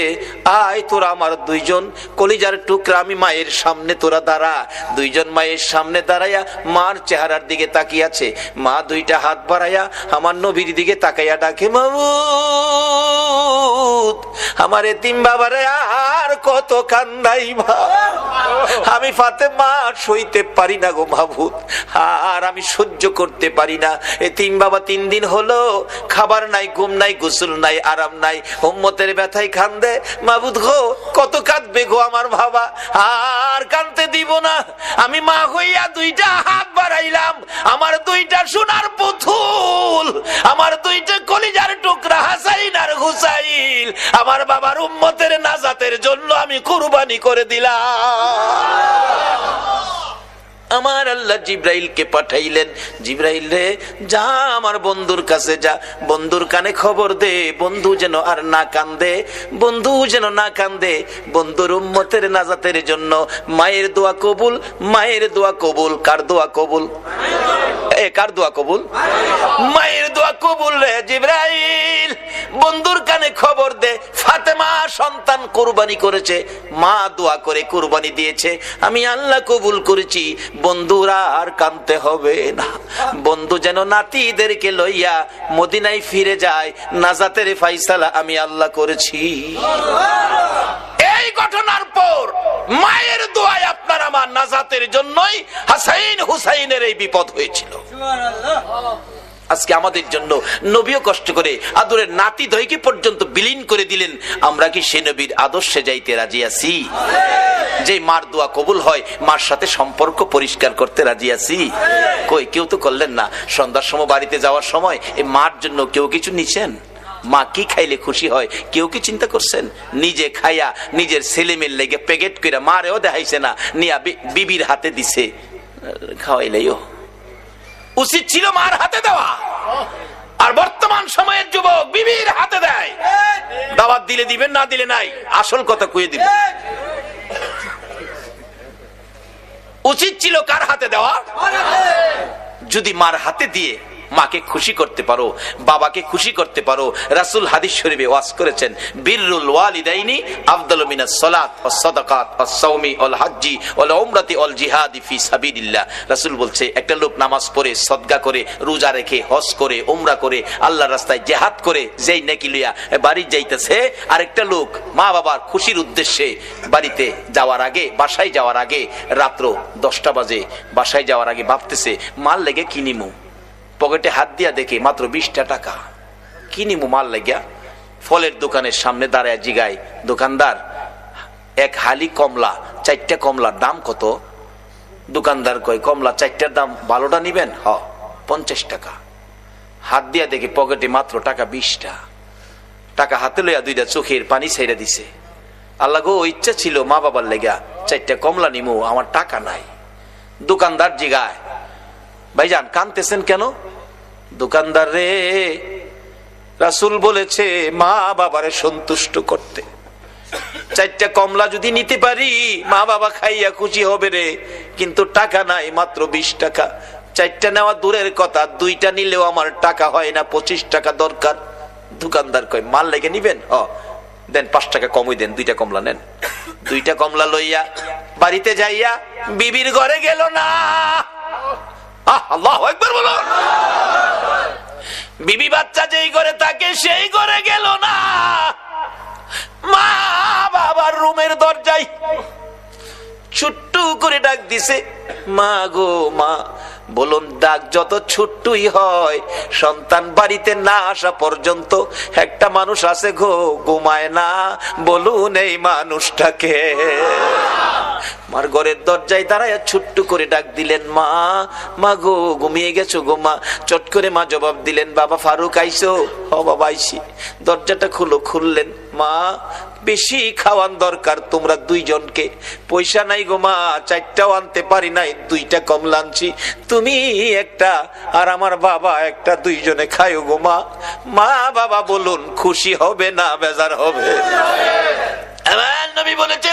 আয় তোরা আমার 2 জন কলিজার টুকরা, আমি মায়ের সামনে তোরা দাঁড়া। 2 জন মায়ের সামনে দাঁড়াইয়া মার চেহারার দিকে তাকিয়ে আছে। মা 2টা হাত বাড়াইয়া আমার নবীর দিকে তাকাইয়া ডাকে, মাবুদ আমার এতিম বাবারে আর কত কান্দাই মা, আমি ফাতেমা সইতে পারি না গো মাবুদ, আর আমি সহ্য করতে পারি না। এতিম বাবা 3 দিন হলো খাবার নাই, ঘুম নাই, গোসল নাই, আরাম নাই, উম্মতের ব্যথায় কান্দে। মাবুদ গো কত কাঁদবে গো আমার বাবা, আর কাঁদতে দিব না। আমি মা হইয়া 2টা হাত বাড়াইলাম, আমার 2টা সোনার পুতুল, আমার 2টা কলিজার টুকরা হাসাইন আর হুসাইন আমার বাবার উম্মতের নাজাতের জন্য আমি কুরবানি করে দিলাম। আমার আল্লাহ জিব্রাইলকে পাঠাইলেন, জিব্রাইল রে যা আমার বন্ধুর কাছে যা, বন্ধুর কানে খবর দে, বন্ধু যেন আর না কান্দে, বন্ধু যেন না কান্দে, বন্ধুর উম্মতের নাজাতের জন্য মায়ের দোয়া কবুল, মায়ের দোয়া কবুল। কার দোয়া কবুল? কার দোয়া কবুল? মায়ের দোয়া কবুল রে জিব্রাইল, বন্ধুর কানে খবর দে ফাতেমা সন্তান কুরবানি করেছে, মা দোয়া করে কুরবানি দিয়েছে, আমি আল্লাহ কবুল করেছি, বন্ধুরা আর কাঁদতে হবে না। বন্ধু যেন নাতিদেরকে লইয়া মদিনায় ফিরে যায়, নাজাতের ফাইসালা আমি আল্লাহ করেছি। এই ঘটনার পর মায়ের দোয়ায় আপনার আমার নাজাতের জন্যই হাসাইন হুসাইনের এই বিপদ হয়েছিল। আজকে আমাদের জন্য নবীও কষ্ট করে আদরের নাতি দয়কে পর্যন্ত বিলীন করে দিলেন। আমরা কি সে নবীর আদর্শে যাইতে রাজি আছি? যে মার দোয়া কবুল হয়, মার সাথে সম্পর্ক পরিষ্কার করতে রাজি আছি? কই কেউ তো করলেন না। সন্ধ্যার সময় বাড়িতে যাওয়ার সময় এই মার জন্য কেউ কিছু নিছেন? মা কি খাইলে খুশি হয় কেউ কি চিন্তা করছেন? নিজে খাইয়া নিজের ছেলে মেয়ের লেগে প্যাকেট করে মারেও দেখাইছে না, নিয়া বিবির হাতে দিছে, খাওয়াইলেও উচিত ছিল মার হাতে দেওয়া। আর বর্তমান সময়ের যুবক বিবির হাতে দেয়, দাওয়াত দিলে দিবেন, না দিলে নাই, আসল কথা কয়ে দিবেন। উচিত ছিল কার হাতে দেওয়া? যদি মার হাতে দিয়ে মাকে খুশি করতে পারো, বাবাকে খুশি করতে পারো। রাসূল হাদিস শরীফে ওয়াজ করেছেন, বিররুল ওয়ালিদাইনি আফদালু মিনাস সালাত ওয়াস সাদাকাত ওয়াস সাওমি ওয়াল হজ্জি ওয়াল উমরাতি ওয়াল জিহাদি ফি সাবিলিল্লাহ। রাসূল বলছে, একটা লোক নামাজ পড়ে, সদকা করে, রোজা রেখে, হজ করে, উমরা করে, আল্লাহর রাস্তায় জিহাদ করে যেই নেকি লইয়া বাড়ি যাইতেছে, আরেকটা লোক মা বাবার খুশির উদ্দেশ্যে বাড়িতে যাওয়ার আগে, বাসায় যাওয়ার আগে, রাত্র 10টা বাজে, বাসায় যাওয়ার আগে ভাবতেছে মাল লেগে কিনিমু, পকেটে হাত দিয়া দেখে মাত্র 20টা টাকা, কিনিমু মাল লাগিয়া। ফলের দোকানের সামনে দাঁড়ায় জিগায় দোকানদার, এক হালি কমলা, 4টা কমলার দাম কত? দোকানদার কয়, কমলা 4টার দাম, ভালোটা নিবেন? হ, 50 টাকা। হাত দিয়া দেখে পকেটে মাত্র টাকা 20টা। টাকা হাতে লইয়া 2টা চোখের পানি ছেড়ে দিছে। আল্লাহ গো, ইচ্ছা ছিল মা বাবার লেগা 4টা কমলা নিমু, আমার টাকা নাই। দোকানদার জিগায়, ভাইজান কানতেছেন কেন? দোকানদার রে, রাসূল বলেছে মা বাবারে সন্তুষ্ট করতে, 4টা কমলা যদি নিতে পারি মা বাবা খাইয়া খুশি হবে রে, কিন্তু টাকা নাই, মাত্র 20 টাকা। 4টা নেওয়া দূরের কথা, 2টা নিলেও আমার টাকা হয় না, 25 টাকা দরকার। দোকানদার কয়, মাল লেগে নিবেন? দেন 5 টাকা কমই দেন, 2টা কমলা নেন। 2টা কমলা লইয়া বাড়িতে যাইয়া বিবির ঘরে গেল না। আল্লাহু আকবার বলো। বিবি বাচ্চা যেই ঘরে থাকে সেই ঘরে গেল না, মা বাবার রুমের দরজায় ছোট্ট করে ডাক দিছে, মা গো মা। বলুন, ডাক যত ছোট্টই হয়, সন্তান বাড়িতে না আসা পর্যন্ত একটা মানুষ আছে গো, ঘুমায় না। বলুন এই মানুষটাকে। মার ঘরের দরজায় দাঁড়ায় ছোট্ট করে ডাক দিলেন, মা, মা গো, ঘুমিয়ে গেছো গো মা। চট করে মা জবাব দিলেন, বাবা ফারুক আইসো? হ বাবা আইসি। দরজাটা খুললেন। মা, বেশি খাওয়ান দরকার তোমরা দুইজনকে, পয়সা নাই গো মা, 4টাও আনতে পারি নাই, 2টা কমলা আনছি, তুমি একটা আর আমার বাবা একটা, দুইজনে খাইও গো মা। মা বাবা বলুন খুশি হবে না বেজার হবে? আমার নবী বলেছে,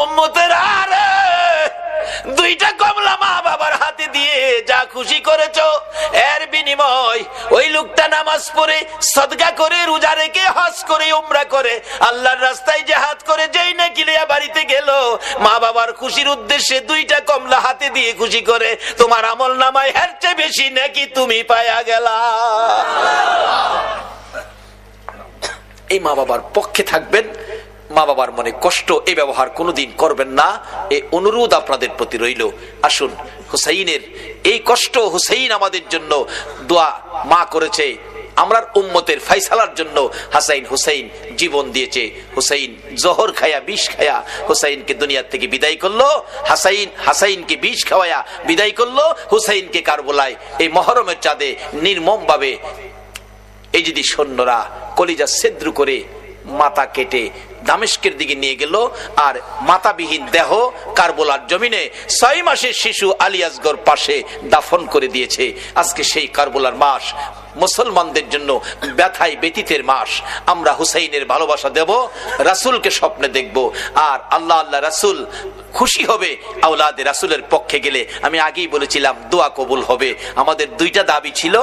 উম্মতের আরে 2টা কমলা মা বাবার হাতে দিয়ে যা খুশি করেছো, এর বিনিময় ওই লোকটা নামাজ পড়ে, সদকা করে, রোজা রেখে, হজ করে, উমরা করে, আল্লাহর রাস্তায় জিহাদ করে যেই নাকি লিয়া বাড়িতে গেল, মা বাবার খুশির উদ্দেশ্যে 2টা কমলা হাতে দিয়ে খুশি করে, তোমার আমল নামায় এর চেয়ে বেশি নাকি তুমি পায়া গেলা। এই মা বাবার পক্ষে থাকবেন, মা বাবার মনে কষ্ট এই ব্যবহার কোনোদিন করবেন না, এই অনুরোধ আপনাদের প্রতি রইল। আসুন, হুসাইনের এই কষ্ট, হুসাইন আমাদের জন্য দোয়া মা করেছে, আমরার উম্মতের ফাইসালার জন্য হাসাইন হুসাইন জীবন দিয়েছে। হুসাইন জহর খায়া, বিষ খায়া হুসাইনকে দুনিয়ার থেকে বিদায় করলো। হাসাইনকে বিষ খাওয়ায়া বিদায় করলো। হুসাইনকে কারবালায় এই মহরমের চাঁদে নির্মম ভাবে এই যদি সৈন্যরা কলিজা ছিদ্র করে মাথা কেটে দামেস্কের দিকে নিয়ে গেল, আর মাথাবিহীন দেহ কারবালার জমিনে 6 মাসের শিশু আলী আসগর পাশে দাফন করে দিয়েছে। আজকে সেই কারবালার মাস মুসলমানদের জন্য ব্যথায় ব্যতীতের মাস। আমরা হুসাইনের ভালোবাসা দেব, রাসূলকে স্বপ্নে দেখব, আর আল্লাহ আল্লাহ রাসূল খুশি হবে আওলাদে রাসূলের পক্ষে গেলে। আমি আগেই বলেছিলাম দোয়া কবুল হবে। আমাদের 2টা দাবি ছিল,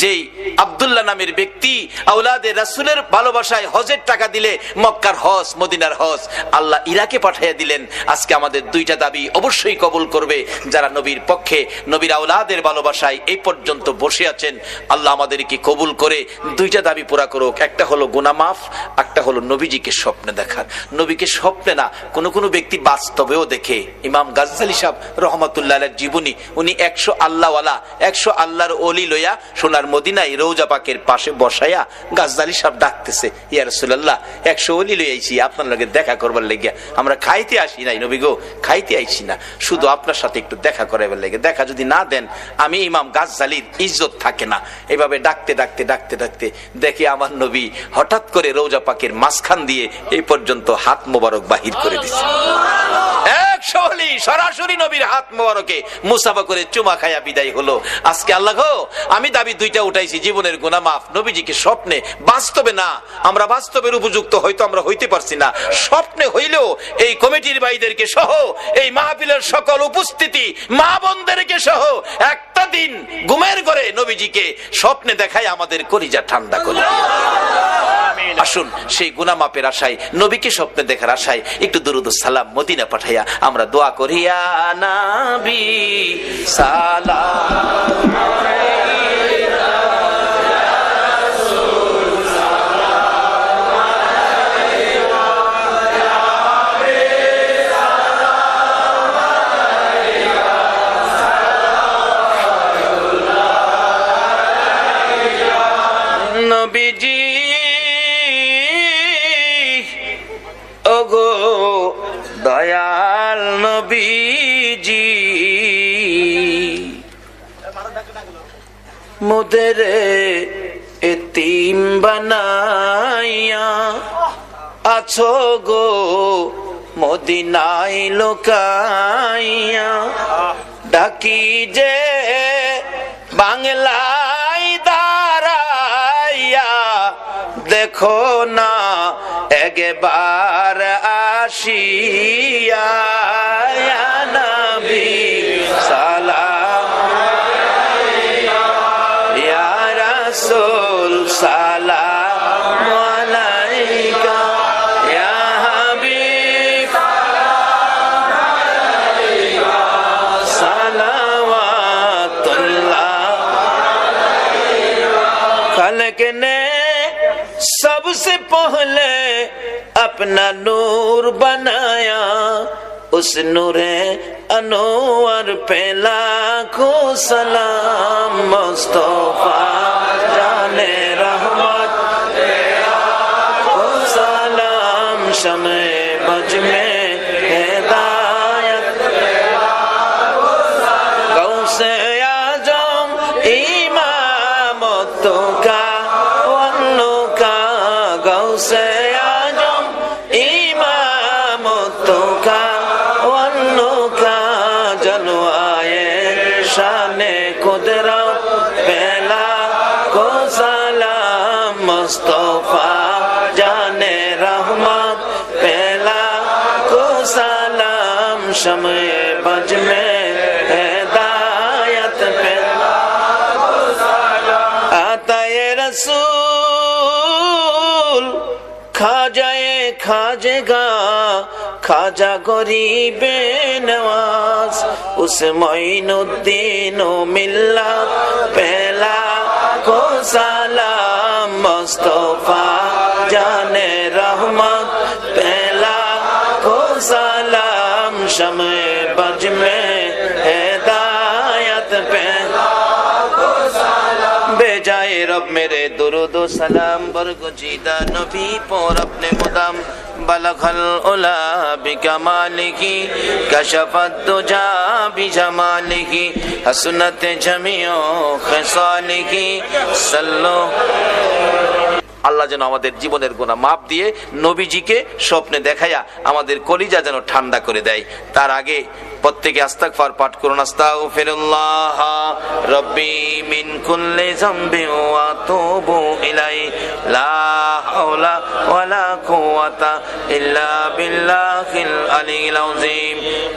যেই আব্দুল্লাহ নামের ব্যক্তি আওলাদে রাসূলের ভালোবাসায় হজের টাকা দিলে, মক্কার হজ, মদিনার হজ আল্লাহ ইরাকে পাঠিয়ে দিলেন। আজকে আমাদের 2টা দাবি অবশ্যই কবুল করবে যারা নবীর পক্ষে, নবীর আওলাদের ভালোবাসায় এই পর্যন্ত বসে আছেন। আল্লাহ আমাদেরকে কবুল করে 2টা দাবি পুরা করুক। একটা হলো গুনাহ মাফ, একটা হলো নবীজিকে স্বপ্নে দেখার। নবীকে স্বপ্নে না, কোন ব্যক্তি বাস্তবেও দেখে। ইমাম গাজ্জালি সাহেব রহমাতুল্লাহ আলাইহির জীবনী, উনি 100 আল্লাহওয়ালা, 100 আল্লাহর ওলি লইয়া সোনার মদিনায় রওজা পাকের পাশে বসায়া গাজ্জালি সাহেব ডাকতেছে, ইয়া রাসূলুল্লাহ 100 ওলি লই আইছি আপনার লগে দেখা করবার লাগিয়া। আমরা খাইতে আসি নাই নবী গো, খাইতে আইছি না, শুধু আপনার সাথে একটু দেখা করাইবার লাগে। দেখা যদি না দেন আমি ইমাম গাজ্জালির ইজ্জত থাকে না। এভাবে ডাকতে ডাকতে ডাকতে ডাকতে দেখি আমার নবী হঠাৎ করে রওজা পাকের মাঝখান দিয়ে এই পর্যন্ত হাত মোবারক বাহির করে দিছে। সরাসরি নবীর হাত মোবারকে মুসাফা করে চুমা খায়া বিদায় হলো। আজকে আল্লাহ গো, আমি দাবি 2টা উঠাইছি, জীবনের গুনাহ মাফ, নবীজিকে স্বপ্নে, বাস্তবে না। আমরা বাস্তবের উপযুক্ত হয়তো আমরা হইতে পারছি না, স্বপ্নে হইলেও এই কমিটির ভাইদেরকে সহ, এই মাহফিলের সকল উপস্থিতি মা বোনদেরকে সহ একটা দিন ঘুমের ঘরে নবীজিকে স্বপ্নে দেখায় আমাদের কলিজা ঠান্ডা করে। আসুন সেই গুনাহ মাপের আশায়, নবীকে স্বপ্নে দেখার আশায় একটু দরুদ ও সালাম মদিনা পাঠাইয়া আমরা দোয়া করি, ইয়া নবী সালাম আলাইকা, রাসূল সালাম আলাইকা, নবী সালাম আলাইকা, সালাওয়াতুল্লাহ আলাইকা। নবীজি ওগো দয়াল নবীজি, মোদের এতিম বানাইয়া আছো গো মদিনায় লোকাইয়া, ডাকি যে বাংলায় দাঁড়াইয়া, দেখো না একবার আসিয়া, ইয়া নবী সালাম আলাইকা, ইয়া রাসূল সালাম আলাইকা, ইয়া হাবিব সালাম আলাইকা, সালাওয়াতুল্লাহ আলাইকা। খালক ने सबसे पहले अपना नूर बनाया, उस नूरे अनवर पे लाखों सलाम मुस्तफा जाने रहमत को सलाम शमे बज में हिदायत गौसे आजम इमामत का वन्नु का गौसे आजम इमामत का वन्नु का जलवाए शाने कुदरत पहला को सलाम मुस्तफा जाने रहमत पहला को सलाम शमे बज में हिदायत पहला आता ये रसूल खाजेगा खाजा गरीबे नवाज उस मोइनुद्दीन मिल्ला पहला को सलाम मुस्तफा जाने रहमत पहला को सलाम शमे बज में हिदायत पहला बेजाए रब मेरे दुरूद सलाम बरगुजीदा नबी पर अपने मुदाम बलगल उला बिकमालिही कशफत दुजा बिजमालिही हसनत जमीओ खसालिही सल्लो আল্লাহ যেন আমাদের জীবনের গুনাহ মাফ দিয়ে নবীজিকে স্বপ্নে দেখায়া আমাদের কলিজা যেন ঠান্ডা করে দেয়। তার আগে প্রত্যেকে ইস্তিগফার পাঠ করুন। আস্তাগফিরুল্লাহ রাব্বি মিন কুল্লি যামবি ওয়া আতুবু ইলাই লা হাওলা ওয়ালা কুওয়াতা ইল্লা বিল্লাহিল আলিয়্যিল আযীম।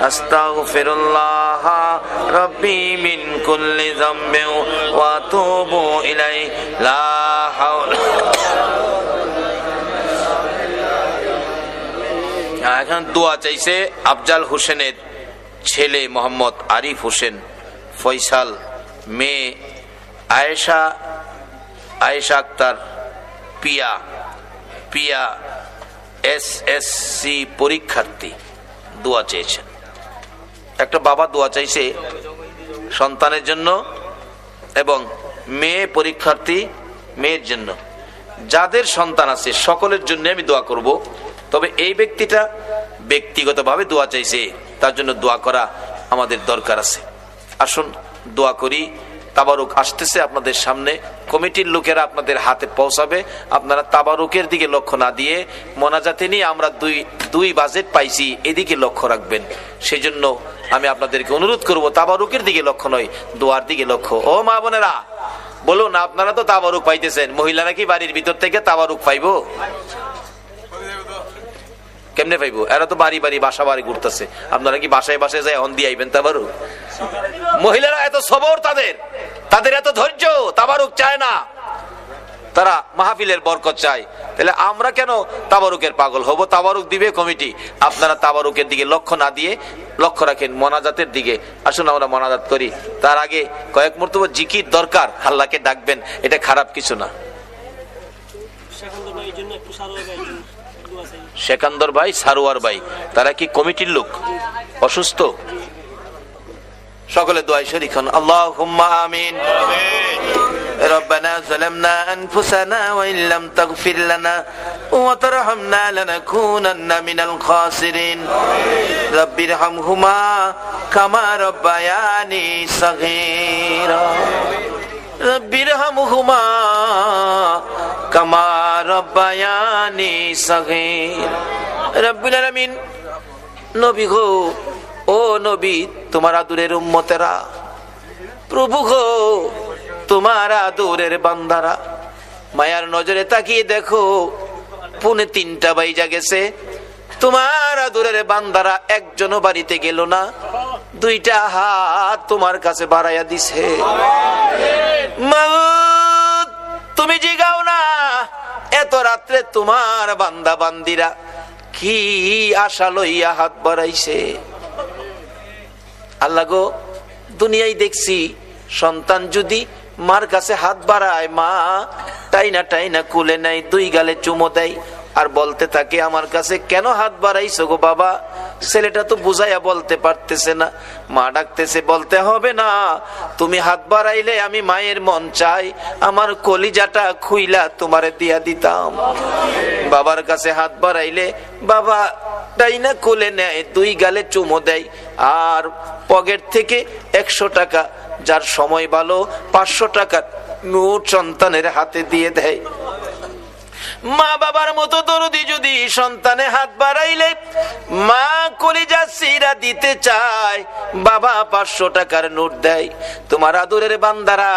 আস্তাগফিরুল্লাহ রাব্বি মিন কুল্লি যামবি ওয়া আতুবু ইলাই লা হাওলা। এখন দোয়া চাইছে আফজাল হোসেনের ছেলে মোহাম্মদ আরিফ হোসেন ফয়সাল, মেয়ে আয়েশা আক্তার, পিয়া SSC পরীক্ষার্থী দোয়া চেয়েছেন। একটা বাবা দোয়া চাইছে সন্তানের জন্য এবং মেয়ে পরীক্ষার্থী মেয়ের জন্য। যাদের সন্তান আছে সকলের জন্য আমি দোয়া করব, তবে এই ব্যক্তিটা ব্যক্তিগতভাবে দোয়া চাইছে, তার জন্য দোয়া করা আমাদের দরকার আছে। আসুন দোয়া করি। তাবারুক আসতেছে আপনাদের সামনে, কমিটির লোকেরা আপনাদের হাতে পৌঁছাবে। আপনারা তাবারুকের দিকে লক্ষ্য না দিয়ে মোনাজাতে নিয়ে আমরা দুই বাজেট পাইছি এদিকে লক্ষ্য রাখবেন। সেই জন্য আমি আপনাদেরকে অনুরোধ করব তাবারুকের দিকে লক্ষ্য নয়, দোয়ার দিকে লক্ষ্য। ও মা বোনেরা বলুন, আপনারা তো তাবারুক পাইতেছেন, মহিলারা কি বাড়ির ভিতর থেকে তাবারুক পাইবো? কেমনে পাইবো? এরা তো বাড়ি বাসা বাড়ি ঘুরতেছে, আপনারা কি বাসায় বাসায় যায় অন দিয়ে আইবেন তাবারুক? মহিলারা এত সবর, তাদের এত ধৈর্য, তাবারুক চায় না, তারা মাহফিলের বরকত চায়। তাহলে আমরা কেন তাবারুকের পাগল হব? তাবারুক দিবে কমিটি, আপনারা তাবারুকের দিকে লক্ষ্য না দিয়ে লক্ষ্য রাখেন মোনাজাতের দিকে। আসুন আমরা মোনাজাত করি। তার আগে কয়েক মুহূর্ত জিকির দরকার, আল্লাহকে ডাকবেন, এটা খারাপ কিছু না। সেকান্দর ভাই, সারোয়ার ভাই, তারা কি কমিটির লোক? অসুস্থ? সকলে দোয়ায় শরীক হন। আল্লাহুম্মা আমিন। ربنا ظلمنا أنفسنا وإن لم تغفر لنا وترحمنا لنكونن من الخاسرين رب ارحمهما كما ربياني صغيرا رب ارحمهما كما ربياني صغيرا رب العالمين। নবী গো, ও নবী, তোমার আদরের উম্মতেরা, প্রভু গো, তোমার আদরের বান্দারা, মায়ার নজরে তাকিয়ে দেখো 2:45 বাইজা গেছে, তোমার আদরের বান্দারা একজনও বাড়িতে গেল না, 2টা হাত তোমার কাছে বাড়াইয়া দিছে। মাবুদ, তুমি জিগাও না, এত রাত্রে তোমার বান্দা বান্দিরা কি আশা লইয়া হাত বাড়াইছে। আল্লাহ গো, দুনিয়ায় দেখছি সন্তান যদি মার কাছে হাত বাড়ায়, মা টাইনা কুলে নাই, 2 গালে চুমো দেয় আর বলতে থাকে আমার কাছে কেন হাত বাড়াইছো গো বাবা, ছেলেটা তো বুঝাইয়া বলতে পারতেছে না, মা ডাকতেছে, বলতে হবে না, তুমি হাত বাড়াইলে আমি মায়ের মন চাই, আমার কলিজাটা খুইলা তোমারে দিয়া দিতাম। বাবার কাছে হাত বাড়াইলে বাবা ডাইনা কোলে নেয়, 2 গালে চুমো দেয়, আর পকেট থেকে 100 টাকা, যার সময় ভালো 500 টাকার নোট সন্তানের হাতে দিয়ে দেয়। মা বাবার মতো দরদি যদি সন্তানে হাত বাড়াইলে মা কলিজা সিরা দিতে চায়, বাবা 500 টাকার নোট দেয়। তোমার আদরের বান্দারা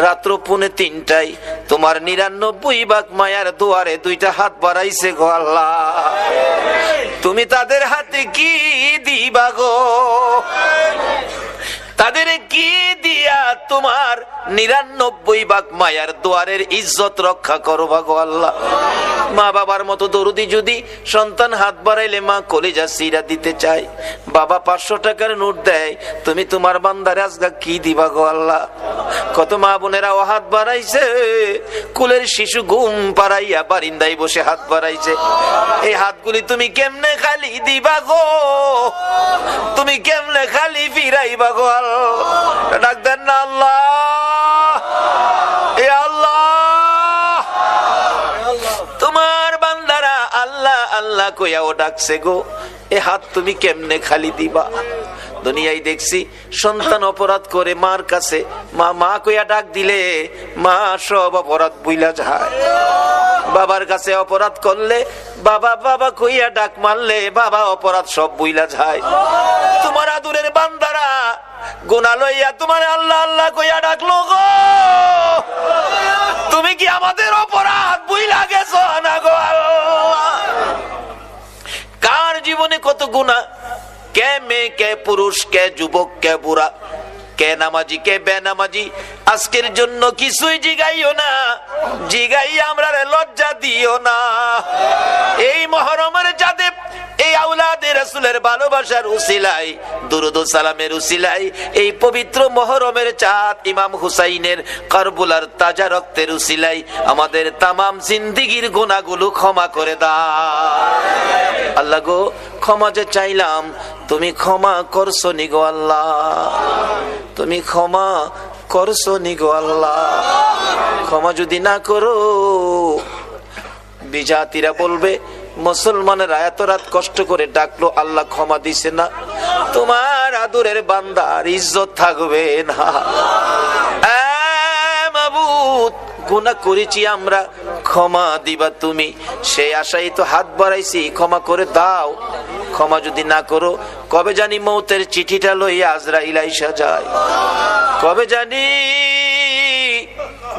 রাত্র 2:45 তোমার 99 ভাগ মায়ার দুয়ারে 2টা হাত বাড়াইছে গো আল্লাহ, তুমি তাদের হাতে কি দিবা গো? তাদের কি দিয়া তোমার 99 ভাগ মায়ার দুয়ারের ইজ্জত রক্ষা করবা গো আল্লাহ? মা বাবার মতো দরদি যদি সন্তান হাত বাড়াইলে মা কলিজা সিরা দিতে চায়, বাবা 500 টাকার নোট দেয়, তুমি তোমার বান্দারে আজগা কি দিবা গো আল্লাহ? কত মা বোনেরা ও হাত বাড়াইছে, কুলের শিশু ঘুম পাড়াইয়া বারিন্দায় বসে হাত বাড়াইছে। এই হাতগুলি তুমি কেমনে খালি দিবা গো? তুমি কেমনে খালি ফিরাইবা গো আল্লাহ? ডাক দেন না আল্লাহ, এ আল্লাহ। তোমার বান্দারা আল্লাহ আল্লাহ কইয়াও ডাকছে গো, এ হাত তুমি কেমনে খালি দিবা? দুনিয়ায় দেখছি সন্তান অপরাধ করে মার কাছে মা মা কইয়া ডাক দিলে মা সব অপরাধ বুইলা যায়। বাবার কাছে অপরাধ করলে বাবা বাবা কইয়া ডাক মারলে বাবা অপরাধ সব বুইলা যায়। তোমার আদুরের বান্দারা গুনাহ লইয়া তোমার আল্লাহ আল্লাহ কইয়া ডাকলো গো, তুমি কি আমাদের অপরাধ বুইলা গেছো না গো আল্লাহ? কার জীবনে কত গুনাহ, কে মেয়ে, কে পুরুষ, কে যুবক, কে বুড়া, কে নামাজি, কে বেনামাজি, আজকের জন্য কিছুই জিগাইও না, জিগাই আমরা লজ্জা দিও না। এই মুহররমের চাঁদে এই আওলাদে রাসূলের ভালোবাসার উসিলায়, দুরুদ ও সালামের উসিলায়, এই পবিত্র মুহররমের চাঁদ ইমাম হুসাইনের কারবালার তাজা রক্তের উসিলায় আমাদের তামাম জিন্দেগীর গুনাহগুলো ক্ষমা করে দাও আল্লাহ গো। ক্ষমা যে চাইলাম, তুমি ক্ষমা করছো নি গো আল্লাহ, তুমি ক্ষমা করছো নি গো আল্লাহ। ক্ষমা যদি না করো বিজাতিরা বলবে মুসলমানের এত রাত কষ্ট করে ডাকলো আল্লাহ ক্ষমা দিছে না, তোমার আদরের বান্দার ইজ্জত থাকবে না। মাবুদ গুনাহ করেছি আমরা, ক্ষমা দিবা তুমি, সেই আশাই তো হাত বাড়াইছি, ক্ষমা করে দাও। ক্ষমা যদি না করো কবে জানি মৌতের চিঠিটা লইয়া আজরাইল আইসা যায়, কবে জানি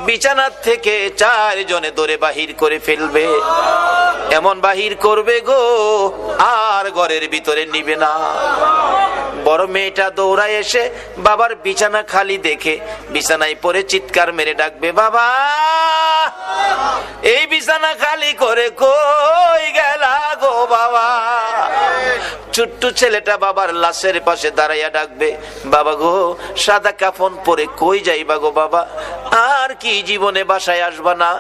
বিছানার থেকে 4 জনে ধরে বাহির করে ফেলবে, এমন বাহির করবে গো আর ঘরের ভিতরে নিবে না। বড় মেয়েটা দৌড়ায় এসে বাবার বিছানা খালি দেখে বিছানায় পড়ে চিৎকার মেরে ডাকবে, বাবা এই বিছানা খালি করে কই গেলা গো বাবা? ছোট্ট ছেলেটা বাবার লাশের পাশে দাঁড়াইয়া ডাকবে, বাবা গো সাদা কাফন পরে কই যাইবা গো বাবা? আর কি জীবনে বাসায় আসবা না?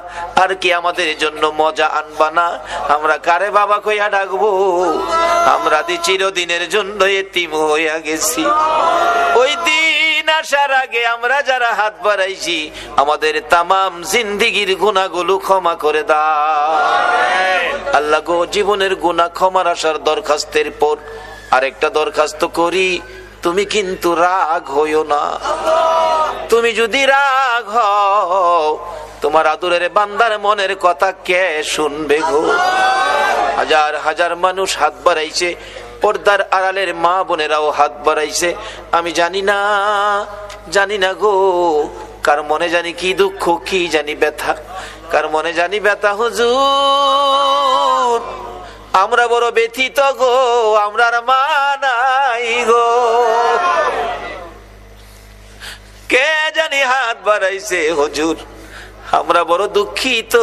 আর কি আমাদের জন্য মজা আনবা না? আমরা কারে বাবা কইয়া ডাকবো? আমরা দি চিরদিনের জন্য এতিম হইয়া গেছি। ওই দিন আসার আগে আমরা যারা হাত বাড়াইছি আমাদের তামাম জিন্দেগীর গুনাহগুলো ক্ষমা করে দাও আল্লাহ গো। জীবনের গুনাহ ক্ষমার আসার দরখাস্তের পর আরেকটা দরখাস্ত করি, তুমি কিন্তু রাগ হইও না। তুমি যদি রাগ হও তোমার আদরের বান্দার মনের কথা কে শুনবে গো? হাজার হাজার মানুষ হাত বাড়াইছে, পর্দার আড়ালের মা বোনেরাও হাত বাড়াইছে। আমি জানি না গো কার মনে জানি কি দুঃখ, কি জানি ব্যথা, কার মনে জানি ব্যথা। হুজুর আমরা বড় ব্যথিত গো, আমরার মা নাই গো। কে জানি হাত বাড়াইছে, হুজুর আমরা বড় দুঃখিত,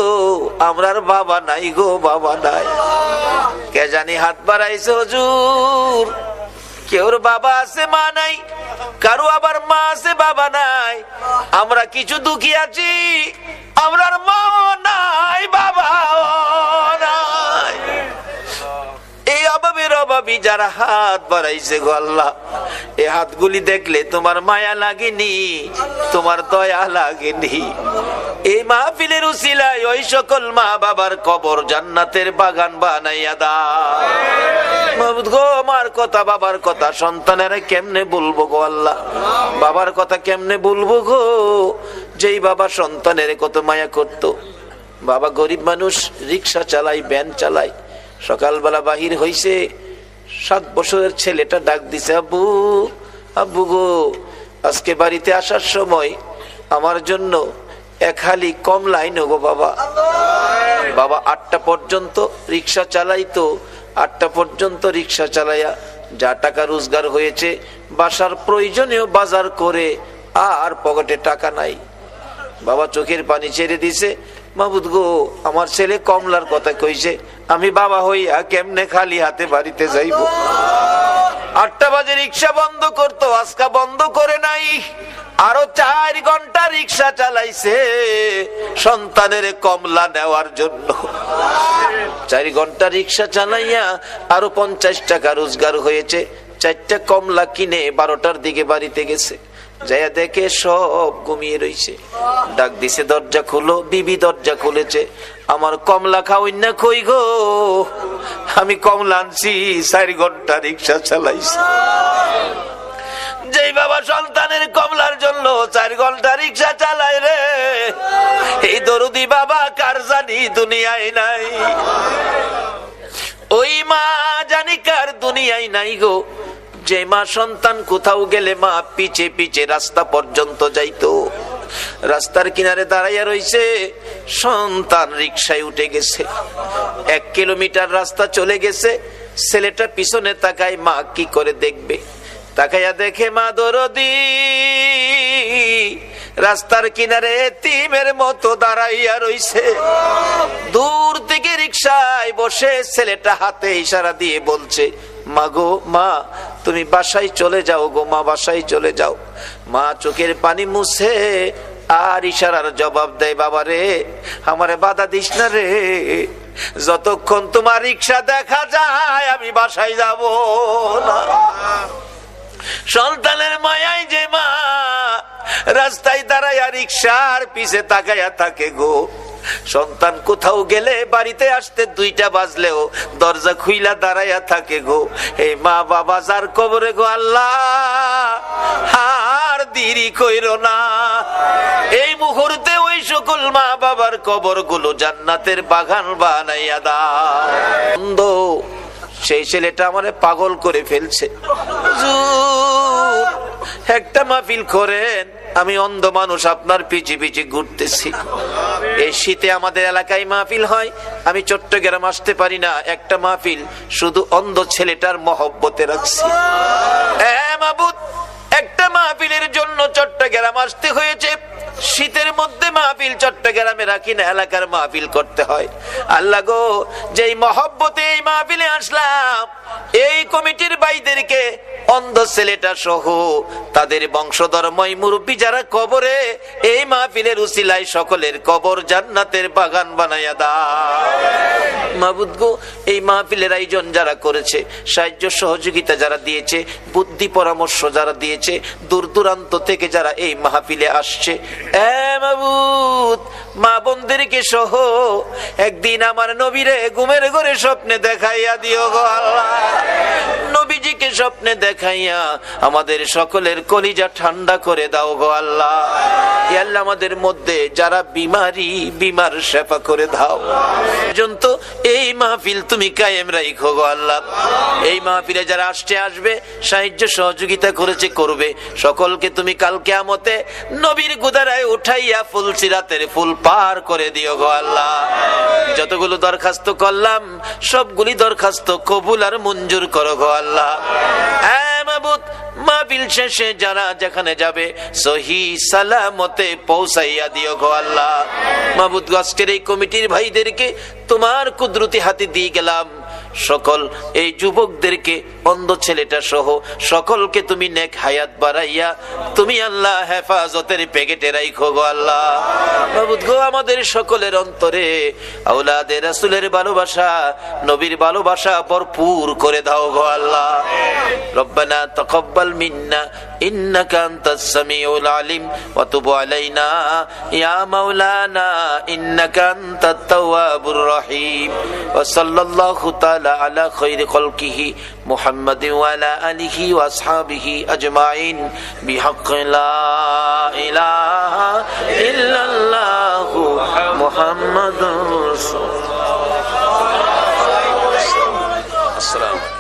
আমরার বাবা নাই গো, বাবা নাই। কে জানি হাত বাড়াইছে, হুজুর কেউর বাবা আছে মা নাই, কারো আবার মা আছে বাবা নাই। আমরা কিছু দুঃখী আছি, আমরার মা নাই, বাবা নাই। এই অভাবের অভাবে নবী যারা হাত বাড়াইছে গো আল্লাহ, এই হাতগুলি দেখলে তোমার মায়া লাগেনি, তোমার দয়া লাগেনি? এই মাহফিলের উসিলায় ওই সকল মা বাবার কবর জান্নাতের বাগান বানাইয়া দাও মাবুদ গো। মার কথা বাবার কথা সন্তানেরা কেমনে বলবো গো আল্লাহ, বাবার কথা কেমনে বলবো গো? যেই বাবা সন্তানের কত মায়া করত। বাবা গরিব মানুষ, রিক্সা চালাই, ভ্যান চালাই। সকালবেলা বাহির হইছে, 7 বছরের ছেলেটা ডাক দিছে, আব্বু আব্বু গো, আজকে বাড়িতে আসার সময় আমার জন্য 1 হালি কমলা আইনো গো বাবা। বাবা 8টা পর্যন্ত রিক্সা চালাইতো, 8টা পর্যন্ত রিক্সা চালাইয়া যা টাকা রোজগার হয়েছে বাসার প্রয়োজনীয় বাজার করে আর পকেটে টাকা নাই। বাবা চোখের পানি ছেড়ে দিছে, মাবুদ গো আমার ছেলে কমলার কথা কইছে, আমি বাবা হইয়া কেমনে খালি হাতে বাড়িতে যাইব? 8টা বাজে রিক্সা বন্ধ করতো, আজকা বন্ধ করে নাই। আরো 4 ঘন্টা রিক্সা চালাইছে সন্তানের কমলা নেওয়ার জন্য। 4 ঘন্টা রিক্সা চালাইয়া আরো 50 টাকা রোজগার হয়েছে। 4টা কমলা কিনে 12টার দিকে বাড়িতে গেছে, যাইয়া দেখে সব ঘুমিয়ে রইছে। ডাক দিছে, দরজা খুলো। বিবি দরজা খুলেছে। আমার কমলা খাওয়াই না কই গো? আমি কমলা আনছি, 4 ঘন্টা রিক্সা চালাইছি। যেই বাবা সন্তানের কমলার জন্য 4 ঘন্টা রিক্সা চালায় রে, এই দরদি বাবা কার জানি দুনিয়ায় নাই। ওই মা জানি কার দুনিয়ায় নাই গো, যে মা সন্তান কোথাও গেলে মা পিছে পিছে রাস্তা পর্যন্ত যাইতো। রাস্তার কিনারে দাঁড়াইয়া রইছে, সন্তান রিকশায় উঠে গেছে। 1 কিলোমিটার রাস্তা চলে গেছে, ছেলেটা পিছনে তাকায়, মা কি করে দেখবে? তাকাইয়া দেখে মা দরদি রাস্তার কিনারে এতিমের মতো দাঁড়াইয়া রইছে। দূর থেকে রিকশায় বসে ছেলেটা হাতে ইশারা দিয়ে বলছে, মা গো মা, তুমি বাসায় চলে যাও গো মা, বাসায় চলে যাও। মা চোখের পানি মুছে আর ইশারার জবাব দেয়, বাবা রে আমারে বাধা দিস না রে, যতক্ষণ তোমার রিকশা দেখা যায় আমি বাসায় যাব না। সন্তানের মায়ায় যে মা রাস্তায় দাঁড়াইয়া রিকশার পিছে তাকাইয়া থাকে গো। সন্তান কোথাও গেলে বাড়িতে আসতে 2টা বাজলেও দরজা খুইলা দাঁড়াইয়া থাকে গো। এই মা বাবা যার কবরে গো আল্লাহ আর দেরি কইরো না। এই মুহূর্তে ওই সকল মা বাবার কবর গুলো জান্নাতের বাগান বানাইয়া দাও। সেই ছেলেটা আমারে পাগল করে ফেলছে। একটা মাহফিল করেন, আমি অন্ধ মানুষ আপনার পিছে পিছে ঘুরতেছি। এই শীতে আমাদের এলাকায় মাহফিল হয়, আমি চট্টগ্রাম আসতে পারি না। একটা মাহফিল শুধু অন্ধ ছেলেটার মহব্বতে রাখছি। মাবুদ, একটা মাহফিলের জন্য চট্টগ্রাম আসতে হয়েছে। শীতের মধ্যে মাহফিল চট্টগ্রামে রাখি না, এলাকার মাহফিল করতে হয়। আল্লাহ গো, যেই মহব্বতে এই মাহফিলে আসলাম, এই কমিটির ভাইদেরকে অন্ধ ছেলেটা সহ তাদের বংশধর্ময় মুরব্বী যারা কবরে, এই মাহফিলের উসিলায় সকলের কবর জান্নাতের বাগান বানাইয়া দাও। মাবুদ গো, এই মাহফিলের আয়োজন যারা করেছে, সাহায্য সহযোগিতা যারা দিয়েছে, বুদ্ধি পরামর্শ যারা দিয়েছে, দূর দূরান্ত থেকে যারা এই মাহফিলে আসছে, মাবুদ মা বোনদেরকে সহ একদিন আমার নবীরে ঘুমের ঘরে স্বপ্নে দেখাইয়া দিও গো আল্লাহ। নবীজিকে স্বপ্নে দেখাইয়া আমাদের সকলের কলিজা ঠান্ডা করে দাও গো আল্লাহ। আল্লাহ আমাদের মধ্যে যারা বিমার সেবা করে দাও। পর্যন্ত এই মাহফিল তুমি কায়েম রাখো গো আল্লাহ। এই মাহফিলে যারা আসবে, সাহায্য সহযোগিতা করেছে, করবে, সকলকে তুমি কাল কিয়ামতে নবীর গুদারায় উঠাইয়া ফুলসিরাতের ফুল পার করে দিও গো আল্লাহ। যতগুলো দরখাস্ত করলাম সবগুলি দরখাস্ত কবুল আর মঞ্জুর করো গো আল্লাহ। মাবুদ, মাহফিল শেষে যারা যেখানে যাবে সহি সালামতে পৌঁছাইয়া দিও গো আল্লাহ। মাবুদ, আজকের এই কমিটির ভাইদেরকে তোমার কুদরতি হাতে দিয়ে গেলাম। সকল এই যুবকদেরকে, অন্ধ ছেলেটা সহ সকলকে তুমি নেক হায়াত বাড়াইয়া তুমি আল্লাহ হেফাজতের প্যাকেটে রাখো গো আল্লাহ। মাবুদ গো, আমাদের সকলের অন্তরে আওলাদে রাসূলের ভালোবাসা, নবীর ভালোবাসা ভরপুর করে দাও গো আল্লাহ। রব্বানা তাকাব্বাল মিন্না ইন্নাকা আনতাস সামিউল আলিম ওয়া তুব আলাইনা ইয়া মাওলানা ইন্নাকা আনতাত তাওয়াবুর রহিম। ওয়া সাল্লাল্লাহু তাআলা আলা খায়রি খালকিহি মুহাম্মাদিন ওয়া আলা আলিহি ওয়া আসহাবিহি আজমাইন বিহাক্কি লা ইলাহা ইল্লাল্লাহু মুহাম্মাদুর রাসূলুল্লাহ। আসসালামু